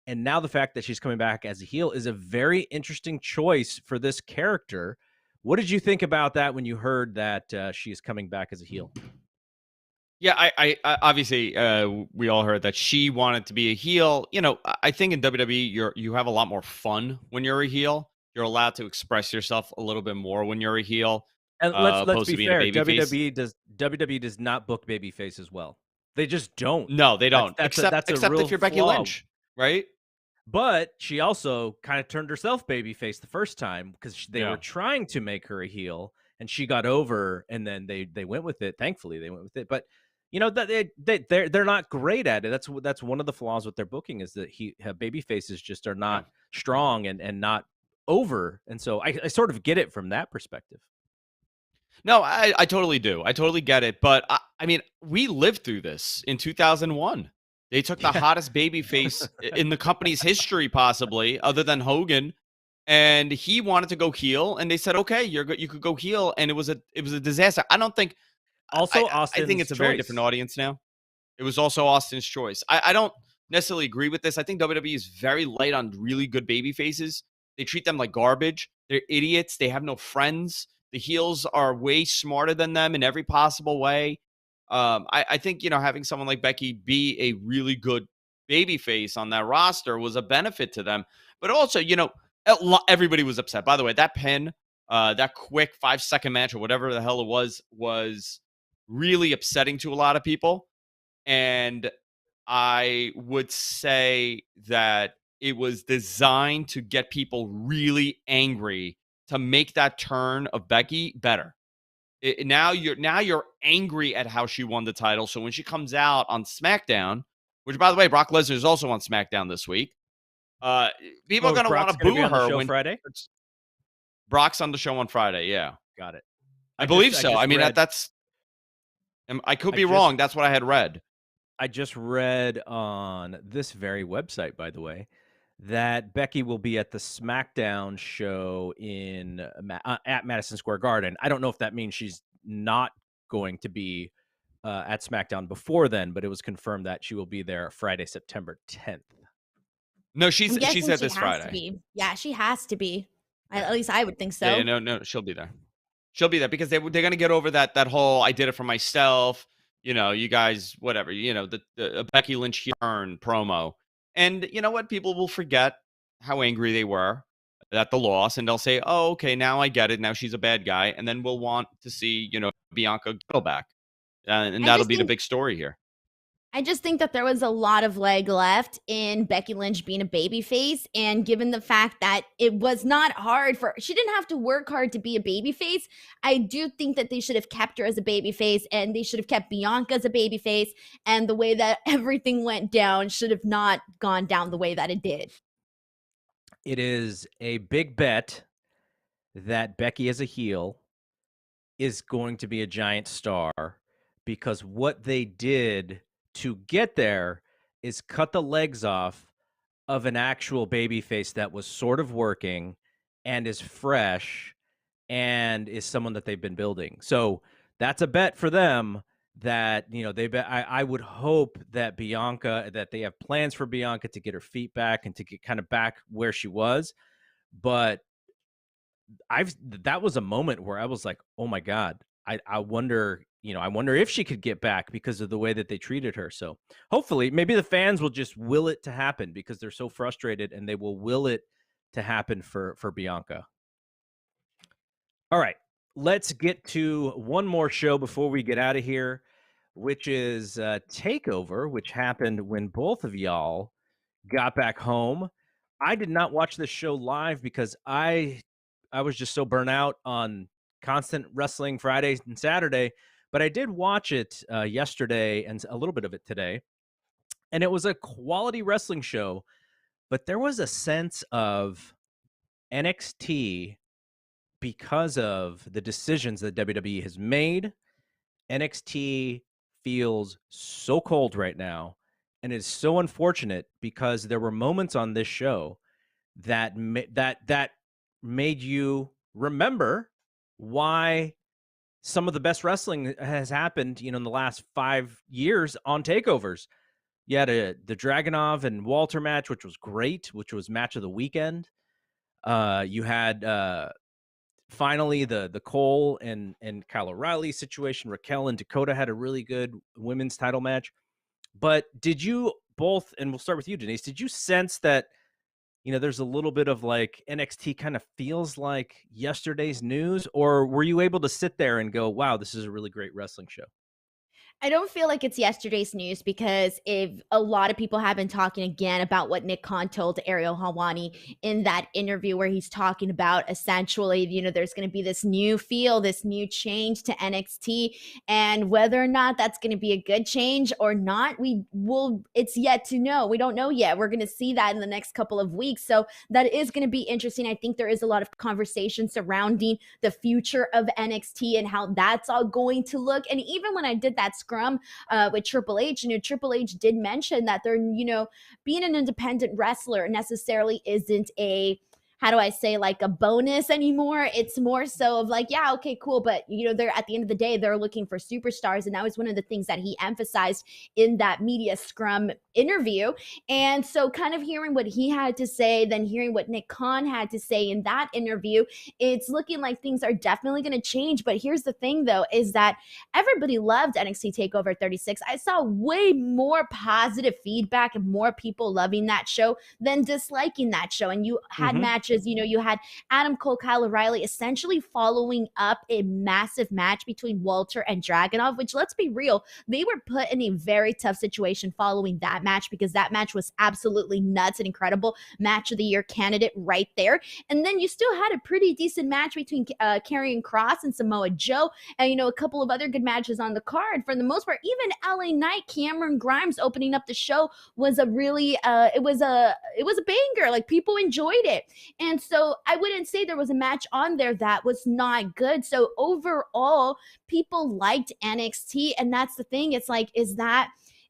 And now the fact that she's coming back as a heel is a very interesting choice for this character. What did you think about that when you heard that she's coming back as a heel? Yeah, I obviously we all heard that she wanted to be a heel. I think in WWE you have a lot more fun when you're a heel. You're allowed to express yourself a little bit more when you're a heel. And let's be fair, WWE does not book baby faces well. They just don't. No, they don't. Except if you're Becky Lynch, right? But she also kind of turned herself babyface the first time, because they were trying to make her a heel, and she got over, and then they went with it. Thankfully, they went with it. But that they're not great at it. That's one of the flaws with their booking, is that baby faces just are not strong and not over. And so I sort of get it from that perspective. No, I totally do. I totally get it. But I mean, we lived through this in 2001. They took the hottest babyface in the company's history, possibly, other than Hogan, and he wanted to go heel, and they said, "Okay, you could go heel," and it was a disaster. I don't think. Also, I think it's a very different audience now. It was also Austin's choice. I don't necessarily agree with this. I think WWE is very light on really good baby faces. They treat them like garbage. They're idiots. They have no friends. The heels are way smarter than them in every possible way. I think, having someone like Becky be a really good baby face on that roster was a benefit to them. But also, everybody was upset. By the way, that pin, that quick 5-second match or whatever the hell it was really upsetting to a lot of people. And I would say that it was designed to get people really angry to make that turn of Becky better. Now you're angry at how she won the title. So when she comes out on SmackDown, which, by the way, Brock Lesnar is also on SmackDown this week, people are going to want to boo her Friday. Brock's on the show on Friday. Yeah, got it. I believe so. just I mean, read- that's. I could I be just- wrong. That's what I had read. I just read on this very website, by the way, that Becky will be at the SmackDown show in at Madison Square Garden. I don't know if that means she's not going to be at SmackDown before then, but it was confirmed that she will be there Friday, September 10th. No, I'm she guessing said she this has Friday. to be. Yeah, she has to be. Yeah. At least I would think so. Yeah, no, she'll be there. She'll be there because they're gonna get over that whole I did it for myself. You know, you guys, whatever. You know, the Becky Lynch yarn promo, and you know what? People will forget how angry they were at the loss, and they'll say, "Oh, okay, now I get it. Now she's a bad guy," and then we'll want to see Bianca go back, and I that'll just be the think big story here. I just think that there was a lot of leg left in Becky Lynch being a babyface, and given the fact that it was not hard she didn't have to work hard to be a babyface. I do think that they should have kept her as a babyface, and they should have kept Bianca as a babyface, and the way that everything went down should have not gone down the way that it did. It is a big bet that Becky as a heel is going to be a giant star, because what they did to get there is cut the legs off of an actual babyface that was sort of working and is fresh and is someone that they've been building. So that's a bet for them that, I would hope that that they have plans for Bianca to get her feet back and to get kind of back where she was. But that was a moment where I was like, oh my God, I wonder if she could get back because of the way that they treated her. So hopefully maybe the fans will just will it to happen because they're so frustrated, and they will will it to happen for Bianca. All right, let's get to one more show before we get out of here, which is Takeover, which happened when both of y'all got back home. I did not watch this show live because I was just so burnt out on constant wrestling Friday and Saturday, but I did watch it yesterday and a little bit of it today. And it was a quality wrestling show, but there was a sense of NXT because of the decisions that WWE has made. NXT feels so cold right now, and it's so unfortunate because there were moments on this show that made you remember why some of the best wrestling has happened, in the last 5 years on takeovers. You had the Dragunov and Walter match, which was great, which was match of the weekend. You had finally the Cole and Kyle O'Reilly situation. Raquel and Dakota had a really good women's title match. But did you both, and we'll start with you, Denise, did you sense that there's a little bit of like NXT kind of feels like yesterday's news, or were you able to sit there and go, wow, this is a really great wrestling show? I don't feel like it's yesterday's news because if a lot of people have been talking again about what Nick Khan told Ariel Helwani in that interview where he's talking about essentially, there's going to be this new feel, this new change to NXT, and whether or not that's going to be a good change or not, it's yet to know. We don't know yet. We're going to see that in the next couple of weeks. So that is going to be interesting. I think there is a lot of conversation surrounding the future of NXT and how that's all going to look. And even when I did that scrum with Triple H, Triple H did mention that they're, being an independent wrestler necessarily isn't how do I say, like a bonus anymore. It's more so of like, yeah, okay, cool. But, they're at the end of the day, they're looking for superstars. And that was one of the things that he emphasized in that media scrum interview. And so kind of hearing what he had to say, then hearing what Nick Khan had to say in that interview, it's looking like things are definitely going to change. But here's the thing, though, is that everybody loved NXT Takeover 36. I saw way more positive feedback and more people loving that show than disliking that show. And you had matches, you had Adam Cole, Kyle O'Reilly essentially following up a massive match between Walter and Dragunov, which, let's be real, they were put in a very tough situation following that match because that match was absolutely nuts and incredible. Match of the year candidate right there. And then you still had a pretty decent match between Karrion Kross and Samoa Joe, and a couple of other good matches on the card. For the most part, even LA Knight, Cameron Grimes opening up the show was a really it was a banger. Like, people enjoyed it. And so I wouldn't say there was a match on there that was not good. So overall, people liked NXT. And that's the thing. It's like,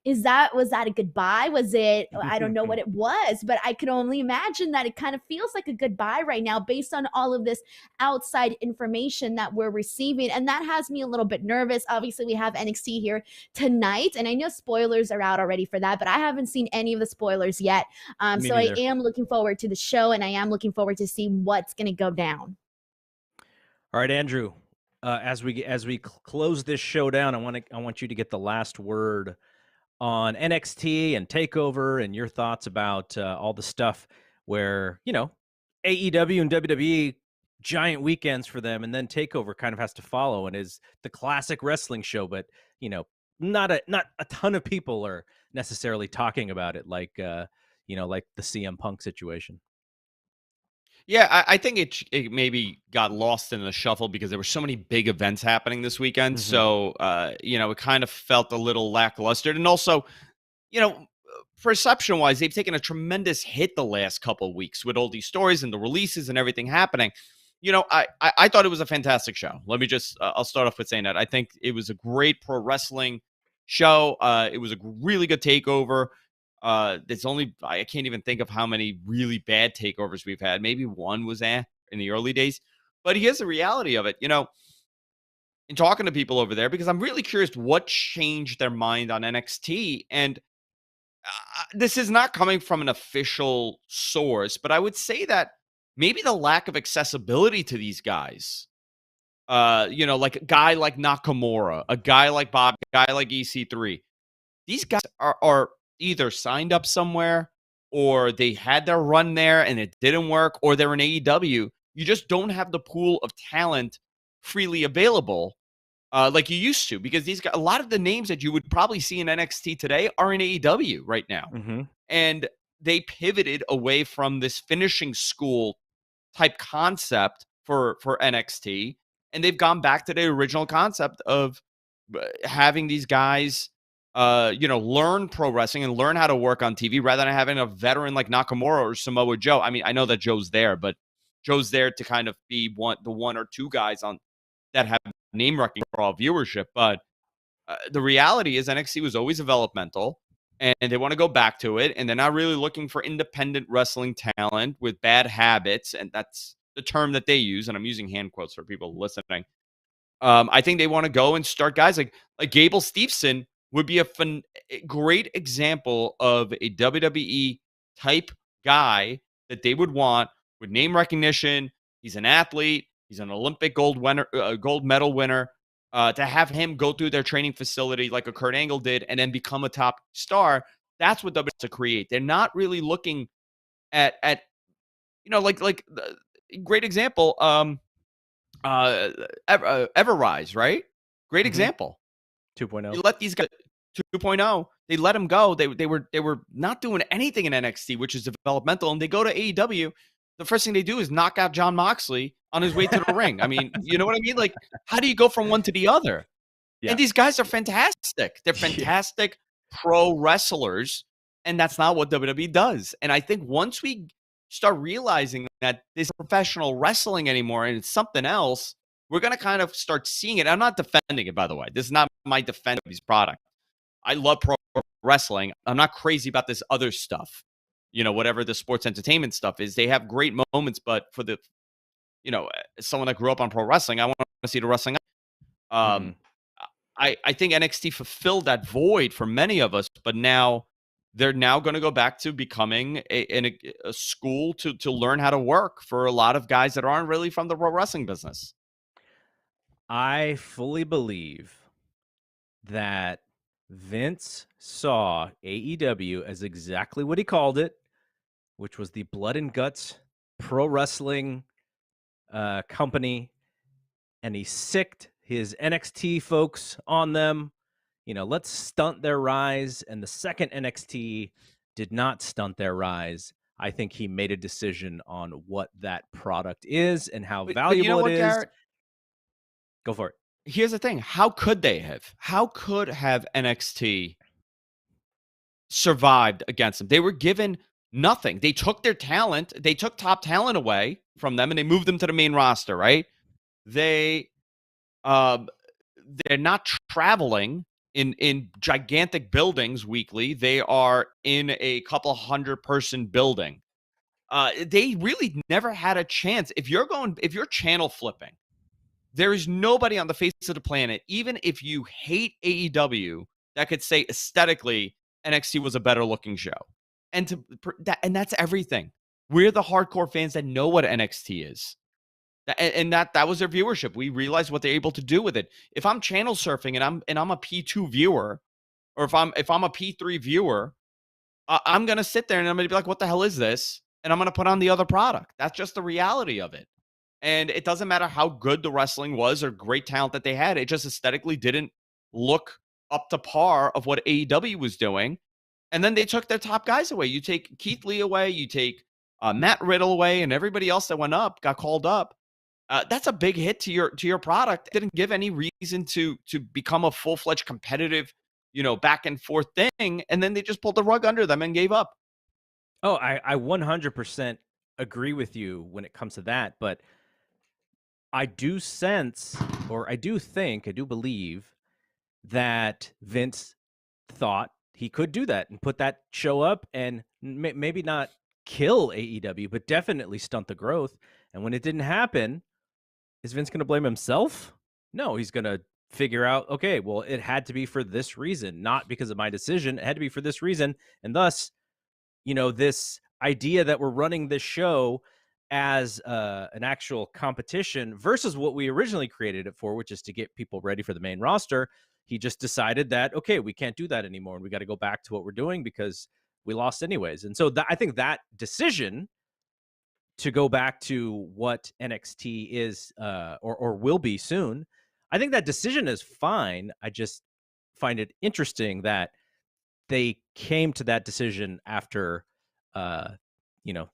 was that a goodbye? Was it, I don't know what it was, but I could only imagine that it kind of feels like a goodbye right now based on all of this outside information that we're receiving. And that has me a little bit nervous. Obviously, we have NXT here tonight, and I know spoilers are out already for that, but I haven't seen any of the spoilers yet. So I am looking forward to the show, and I am looking forward to see what's going to go down. All right, Andrew, as we close this show down, I want you to get the last word on NXT and Takeover and your thoughts about all the stuff where, AEW and WWE, giant weekends for them, and then Takeover kind of has to follow and is the classic wrestling show, but, not a ton of people are necessarily talking about it like the CM Punk situation. Yeah, I think it maybe got lost in the shuffle because there were so many big events happening this weekend. Mhm. So, it kind of felt a little lackluster. And also, perception wise, they've taken a tremendous hit the last couple of weeks with all these stories and the releases and everything happening. I thought it was a fantastic show. Let me just, I'll start off with saying that. I think it was a great pro wrestling show. It was a really good takeover. I can't even think of how many really bad takeovers we've had. Maybe one was in the early days. But here's the reality of it, in talking to people over there, because I'm really curious what changed their mind on NXT. And this is not coming from an official source, but I would say that maybe the lack of accessibility to these guys, like a guy like Nakamura, a guy like Bob, a guy like EC3, these guys are either signed up somewhere or they had their run there and it didn't work, or they're in AEW. You just don't have the pool of talent freely available like you used to, because these guys, a lot of the names that you would probably see in NXT today are in AEW right now. Mm-hmm. And they pivoted away from this finishing school type concept for NXT, and they've gone back to the original concept of having these guys learn pro wrestling and learn how to work on TV rather than having a veteran like Nakamura or Samoa Joe. I mean, I know that Joe's there, but Joe's there to kind of be the one or two guys on that have name recognition for all viewership. But the reality is NXT was always developmental, and they want to go back to it, and they're not really looking for independent wrestling talent with bad habits, and that's the term that they use, and I'm using hand quotes for people listening. I think they want to go and start guys like Gable Steveson would be a great example of a WWE type guy that they would want with name recognition. He's an athlete. He's an Olympic gold medal winner. To have him go through their training facility like a Kurt Angle did and then become a top star, that's what WWE to create. They're not really looking at great example. Everrise, right? Great Mm-hmm. example. 2.0. You let these guys 2.0. They let them go. They were not doing anything in NXT, which is developmental, and they go to AEW. The first thing they do is knock out Jon Moxley on his way to the ring. I mean, you know what I mean? Like, how do you go from one to the other? Yeah. And these guys are fantastic. They're fantastic pro wrestlers, and that's not what WWE does. And I think once we start realizing that this is professional wrestling anymore and it's something else, we're going to kind of start seeing it. I'm not defending it, by the way. This is not my defense of these products. I love pro wrestling. I'm not crazy about this other stuff. Whatever the sports entertainment stuff is, they have great moments, but for the, as someone that grew up on pro wrestling, I want to see the wrestling. I think NXT fulfilled that void for many of us, but now they're going to go back to becoming a school to learn how to work for a lot of guys that aren't really from the pro wrestling business. I fully believe that Vince saw AEW as exactly what he called it, which was the blood and guts pro wrestling company, and he sicked his NXT folks on them. Let's stunt their rise. And the second NXT did not stunt their rise. I think he made a decision on what that product is and how valuable it is. Garrett? Go for it. Here's the thing. How could NXT survived against them? They were given Nothing. They took their talent. They took top talent away from them, and they moved them to the main roster, right? They're not traveling in gigantic buildings weekly. They are in a couple 100-person building. They really never had a chance. If you're channel flipping, there is nobody on the face of the planet, even if you hate AEW, that could say aesthetically NXT was a better looking show. And that's everything. We're the hardcore fans that know what NXT is. And that was their viewership. We realized what they're able to do with it. If I'm channel surfing and I'm a P2 viewer, or if I'm a P3 viewer, I'm gonna sit there and I'm gonna be like, what the hell is this? And I'm gonna put on the other product. That's just the reality of it. And it doesn't matter how good the wrestling was or great talent that they had. It just aesthetically didn't look up to par of what AEW was doing. And then they took their top guys away. You take Keith Lee away, you take Matt Riddle away, and everybody else that went up got called up. That's a big hit to your product. It didn't give any reason to become a full-fledged competitive, back and forth thing. And then they just pulled the rug under them and gave up. Oh, I 100% agree with you when it comes to that, but I do sense, or I do believe that Vince thought he could do that and put that show up and maybe not kill AEW, but definitely stunt the growth. And when it didn't happen, is Vince going to blame himself? No, he's going to figure out, okay, well, it had to be for this reason, not because of my decision. It had to be for this reason. And thus, this idea that we're running this show as an actual competition versus what we originally created it for, which is to get people ready for the main roster. He just decided that, okay, we can't do that anymore. And we got to go back to what we're doing because we lost anyways. And so I think that decision to go back to what NXT is or will be soon, I think that decision is fine. I just find it interesting that they came to that decision after, they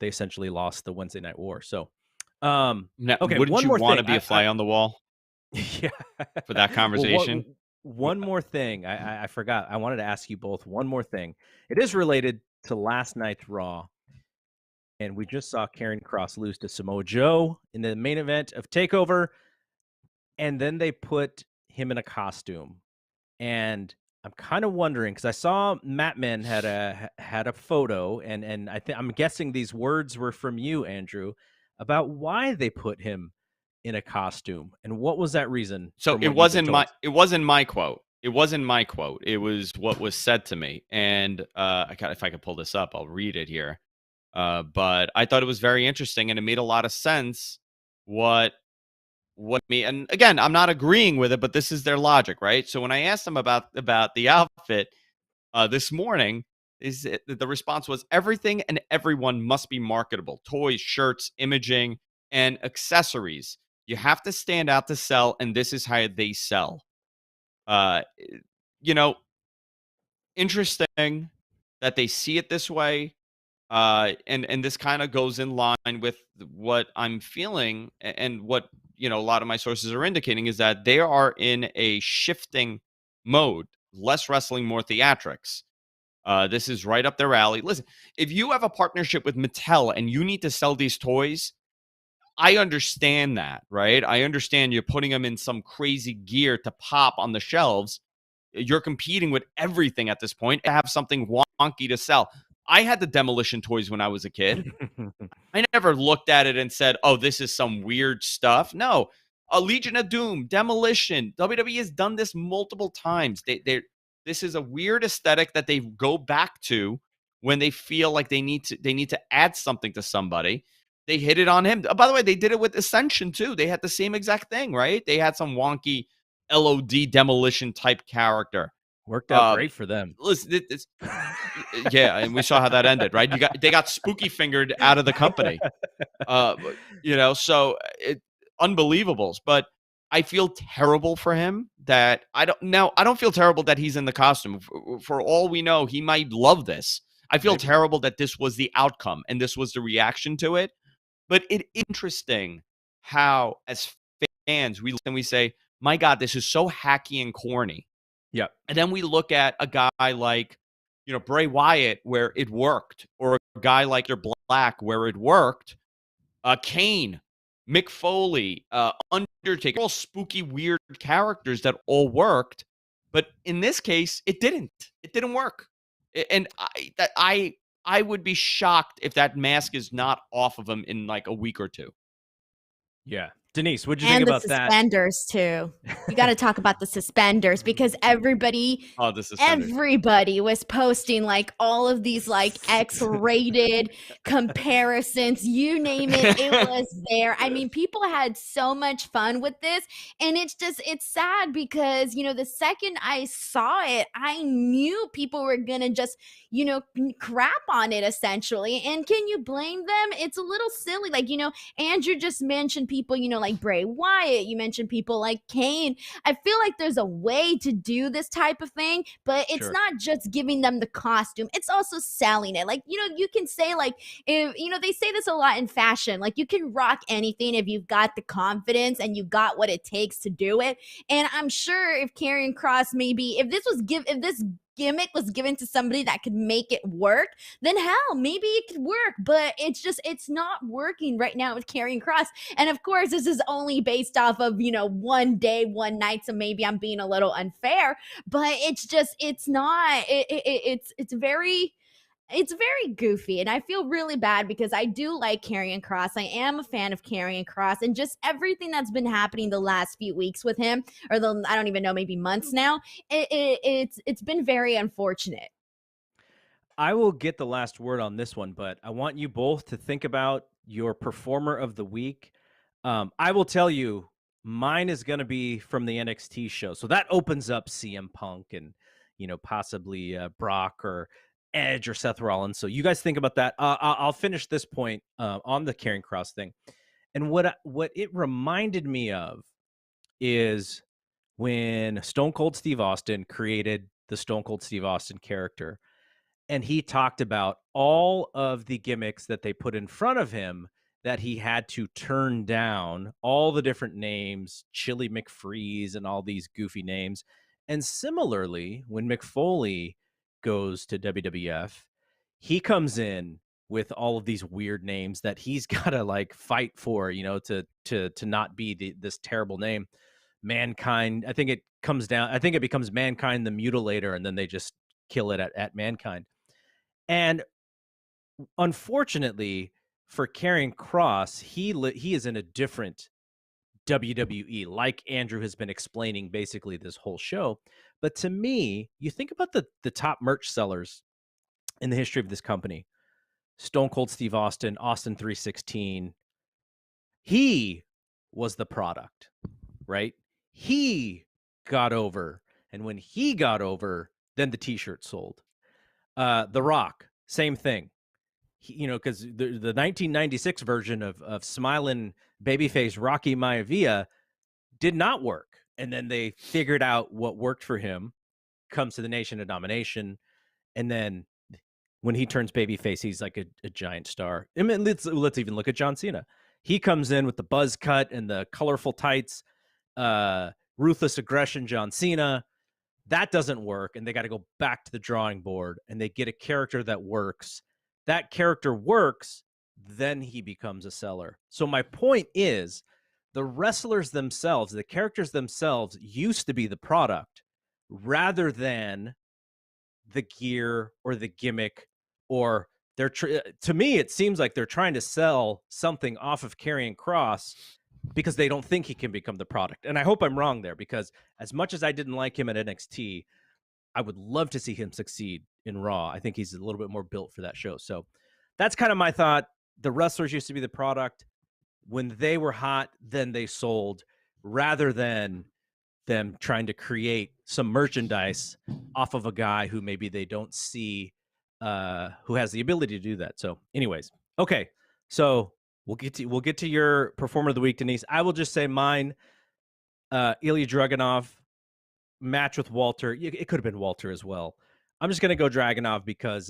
essentially lost the Wednesday Night War. So, Now, okay, wouldn't one you more want to thing. be a fly on the wall Yeah. for that conversation? One more thing. I forgot. I wanted to ask you both one more thing. It is related to last night's Raw. And we just saw Karrion Kross lose to Samoa Joe in the main event of TakeOver. And then they put him in a costume. And I'm kind of wondering, because I saw Mattman had a photo, and I'm guessing these words were from you, Andrew, about why they put him in a costume and what was that reason. So it wasn't my quote. It wasn't my quote. It was what was said to me. And if I could pull this up, I'll read it here. But I thought it was very interesting, and it made a lot of sense. And again, I'm not agreeing with it, but this is their logic, right? So when I asked them about the outfit this morning, the response was everything and everyone must be marketable: toys, shirts, imaging, and accessories. You have to stand out to sell, and this is how they sell. Interesting that they see it this way. And this kind of goes in line with what I'm feeling and what a lot of my sources are indicating is that they are in a shifting mode, less wrestling, more theatrics. This is right up their alley. Listen, if you have a partnership with Mattel and you need to sell these toys, I understand that, right? I understand you're putting them in some crazy gear to pop on the shelves. You're competing with everything at this point to have something wonky to sell. I had the Demolition toys when I was a kid. I never looked at it and said, oh, this is some weird stuff. No, a Legion of Doom, Demolition. WWE has done this multiple times. This is a weird aesthetic that they go back to when they feel like they need to add something to somebody. They hit it on him. By the way, they did it with Ascension too. They had the same exact thing, right? They had some wonky LOD Demolition type character. Worked out great for them. Listen, yeah, and we saw how that ended, right? They got spooky fingered out of the company. So unbelievables. But I feel terrible for him that I don't feel terrible that he's in the costume. For all we know, he might love this. I feel terrible that this was the outcome and this was the reaction to it. But it's interesting how, as fans, we say, my God, this is so hacky and corny. Yeah. And then we look at a guy like Bray Wyatt where it worked, or a guy like your Black where it worked. Kane, Mick Foley, Undertaker, all spooky, weird characters that all worked. But in this case, it didn't. It didn't work. And I would be shocked if that mask is not off of him in like a week or two. Yeah. Denise, what'd you think about that? And the suspenders, too. You got to talk about the suspenders because everybody was posting like all of these like X-rated comparisons. You name it, it was there. I mean, people had so much fun with this. And it's sad because, the second I saw it, I knew people were going to just, crap on it essentially. And can you blame them? It's a little silly. Like, Andrew just mentioned people, like Bray Wyatt. You mentioned people like Kane. I feel like there's a way to do this type of thing, but it's not just giving them the costume. It's also selling it. Like, you can say like, if, they say this a lot in fashion, like you can rock anything if you've got the confidence and you got what it takes to do it. And I'm sure if Karrion Kross, maybe if this gimmick was given to somebody that could make it work, then hell, maybe it could work. But it's not working right now with Karrion Kross. And of course, this is only based off of, one day, one night. So maybe I'm being a little unfair, but it's very goofy, and I feel really bad because I do like Karrion Kross. I am a fan of Karrion Kross, and just everything that's been happening the last few weeks with him, or I don't even know, maybe months now. It's been very unfortunate. I will get the last word on this one, but I want you both to think about your performer of the week. I will tell you, mine is going to be from the NXT show, so that opens up CM Punk and possibly Brock or Edge or Seth Rollins. So you guys think about that. I'll finish this point on the Karrion Kross thing. And what it reminded me of is when Stone Cold Steve Austin created the Stone Cold Steve Austin character, and he talked about all of the gimmicks that they put in front of him that he had to turn down, all the different names, Chili McFreeze and all these goofy names. And similarly, when Mick Foley goes to WWF, he comes in with all of these weird names that he's got to like fight for, to not be this terrible name. Mankind, I think it becomes Mankind the Mutilator, and then they just kill it at Mankind. And unfortunately for Karrion Kross, he is in a different WWE, like Andrew has been explaining basically this whole show. But to me, you think about the top merch sellers in the history of this company: Stone Cold Steve Austin, Austin 316. He was the product, right? He got over. And when he got over, then the t-shirt sold. The Rock, same thing. Because the 1996 version of smiling babyface Rocky Maivia did not work. And then they figured out what worked for him, comes to the Nation of Domination. And then when he turns babyface, he's like a giant star. I mean, let's even look at John Cena. He comes in with the buzz cut and the colorful tights, ruthless aggression, John Cena. That doesn't work. And they got to go back to the drawing board, and they get a character that works. That character works, then he becomes a seller. So my point is, the wrestlers themselves, the characters themselves used to be the product rather than the gear or the gimmick, or to me, it seems like they're trying to sell something off of Karrion Kross because they don't think he can become the product. And I hope I'm wrong there, because as much as I didn't like him at NXT, I would love to see him succeed in Raw. I think he's a little bit more built for that show. So that's kind of my thought. The wrestlers used to be the product. When they were hot, then they sold, rather than them trying to create some merchandise off of a guy who maybe they don't see, who has the ability to do that. So anyways, okay. So we'll get to your performer of the week, Denise. I will just say mine, Ilya Dragunov, match with Walter. It could have been Walter as well. I'm just gonna go Dragunov because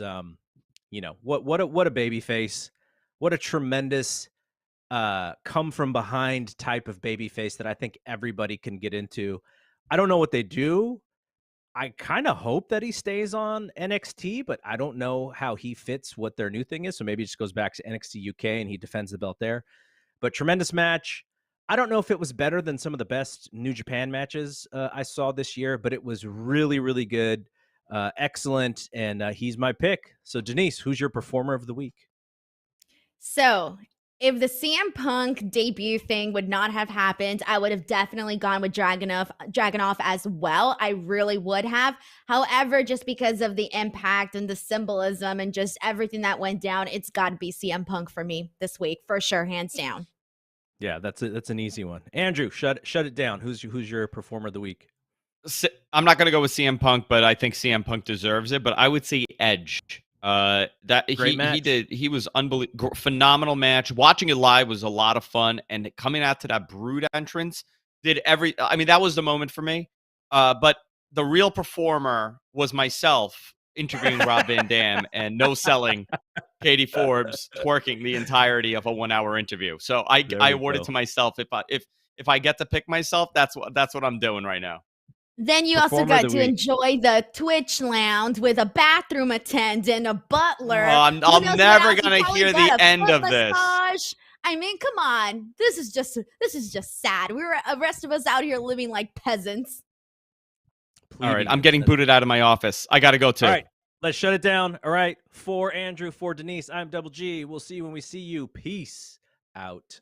what a baby face, what a tremendous come from behind type of baby face that I think everybody can get into. I don't know what they do I kind of hope that he stays on NXT, but I don't know how he fits what their new thing is. So maybe he just goes back to NXT UK and he defends the belt there. But tremendous match. I don't know if it was better than some of the best New Japan matches I saw this year, but it was really, really good. Excellent. And he's my pick. So, Denise, who's your performer of the week? So, if the CM Punk debut thing would not have happened, I would have definitely gone with Dragunov as well. I really would have. However, just because of the impact and the symbolism and just everything that went down, it's got to be CM Punk for me this week, for sure, hands down. Yeah, that's an easy one. Andrew, shut it down. Who's your performer of the week? I'm not going to go with CM Punk, but I think CM Punk deserves it. But I would say Edge. That Great match. he was unbelievable, phenomenal match. Watching it live was a lot of fun, and coming out to that Brood entrance I mean, that was the moment for me. But the real performer was myself interviewing Rob Van Dam and no selling Katie Forbes twerking the entirety of a 1-hour interview. So I awarded to myself. If I get to pick myself, that's what I'm doing right now. Then you also got to enjoy the Twitch lounge with a bathroom attendant, a butler. I'm never going to hear the end of this. I mean, come on. This is just sad. We were the rest of us out here living like peasants. All right, I'm getting booted out of my office. I got to go too. All right, let's shut it down. All right, for Andrew, for Denise, I'm Double G. We'll see you when we see you. Peace out.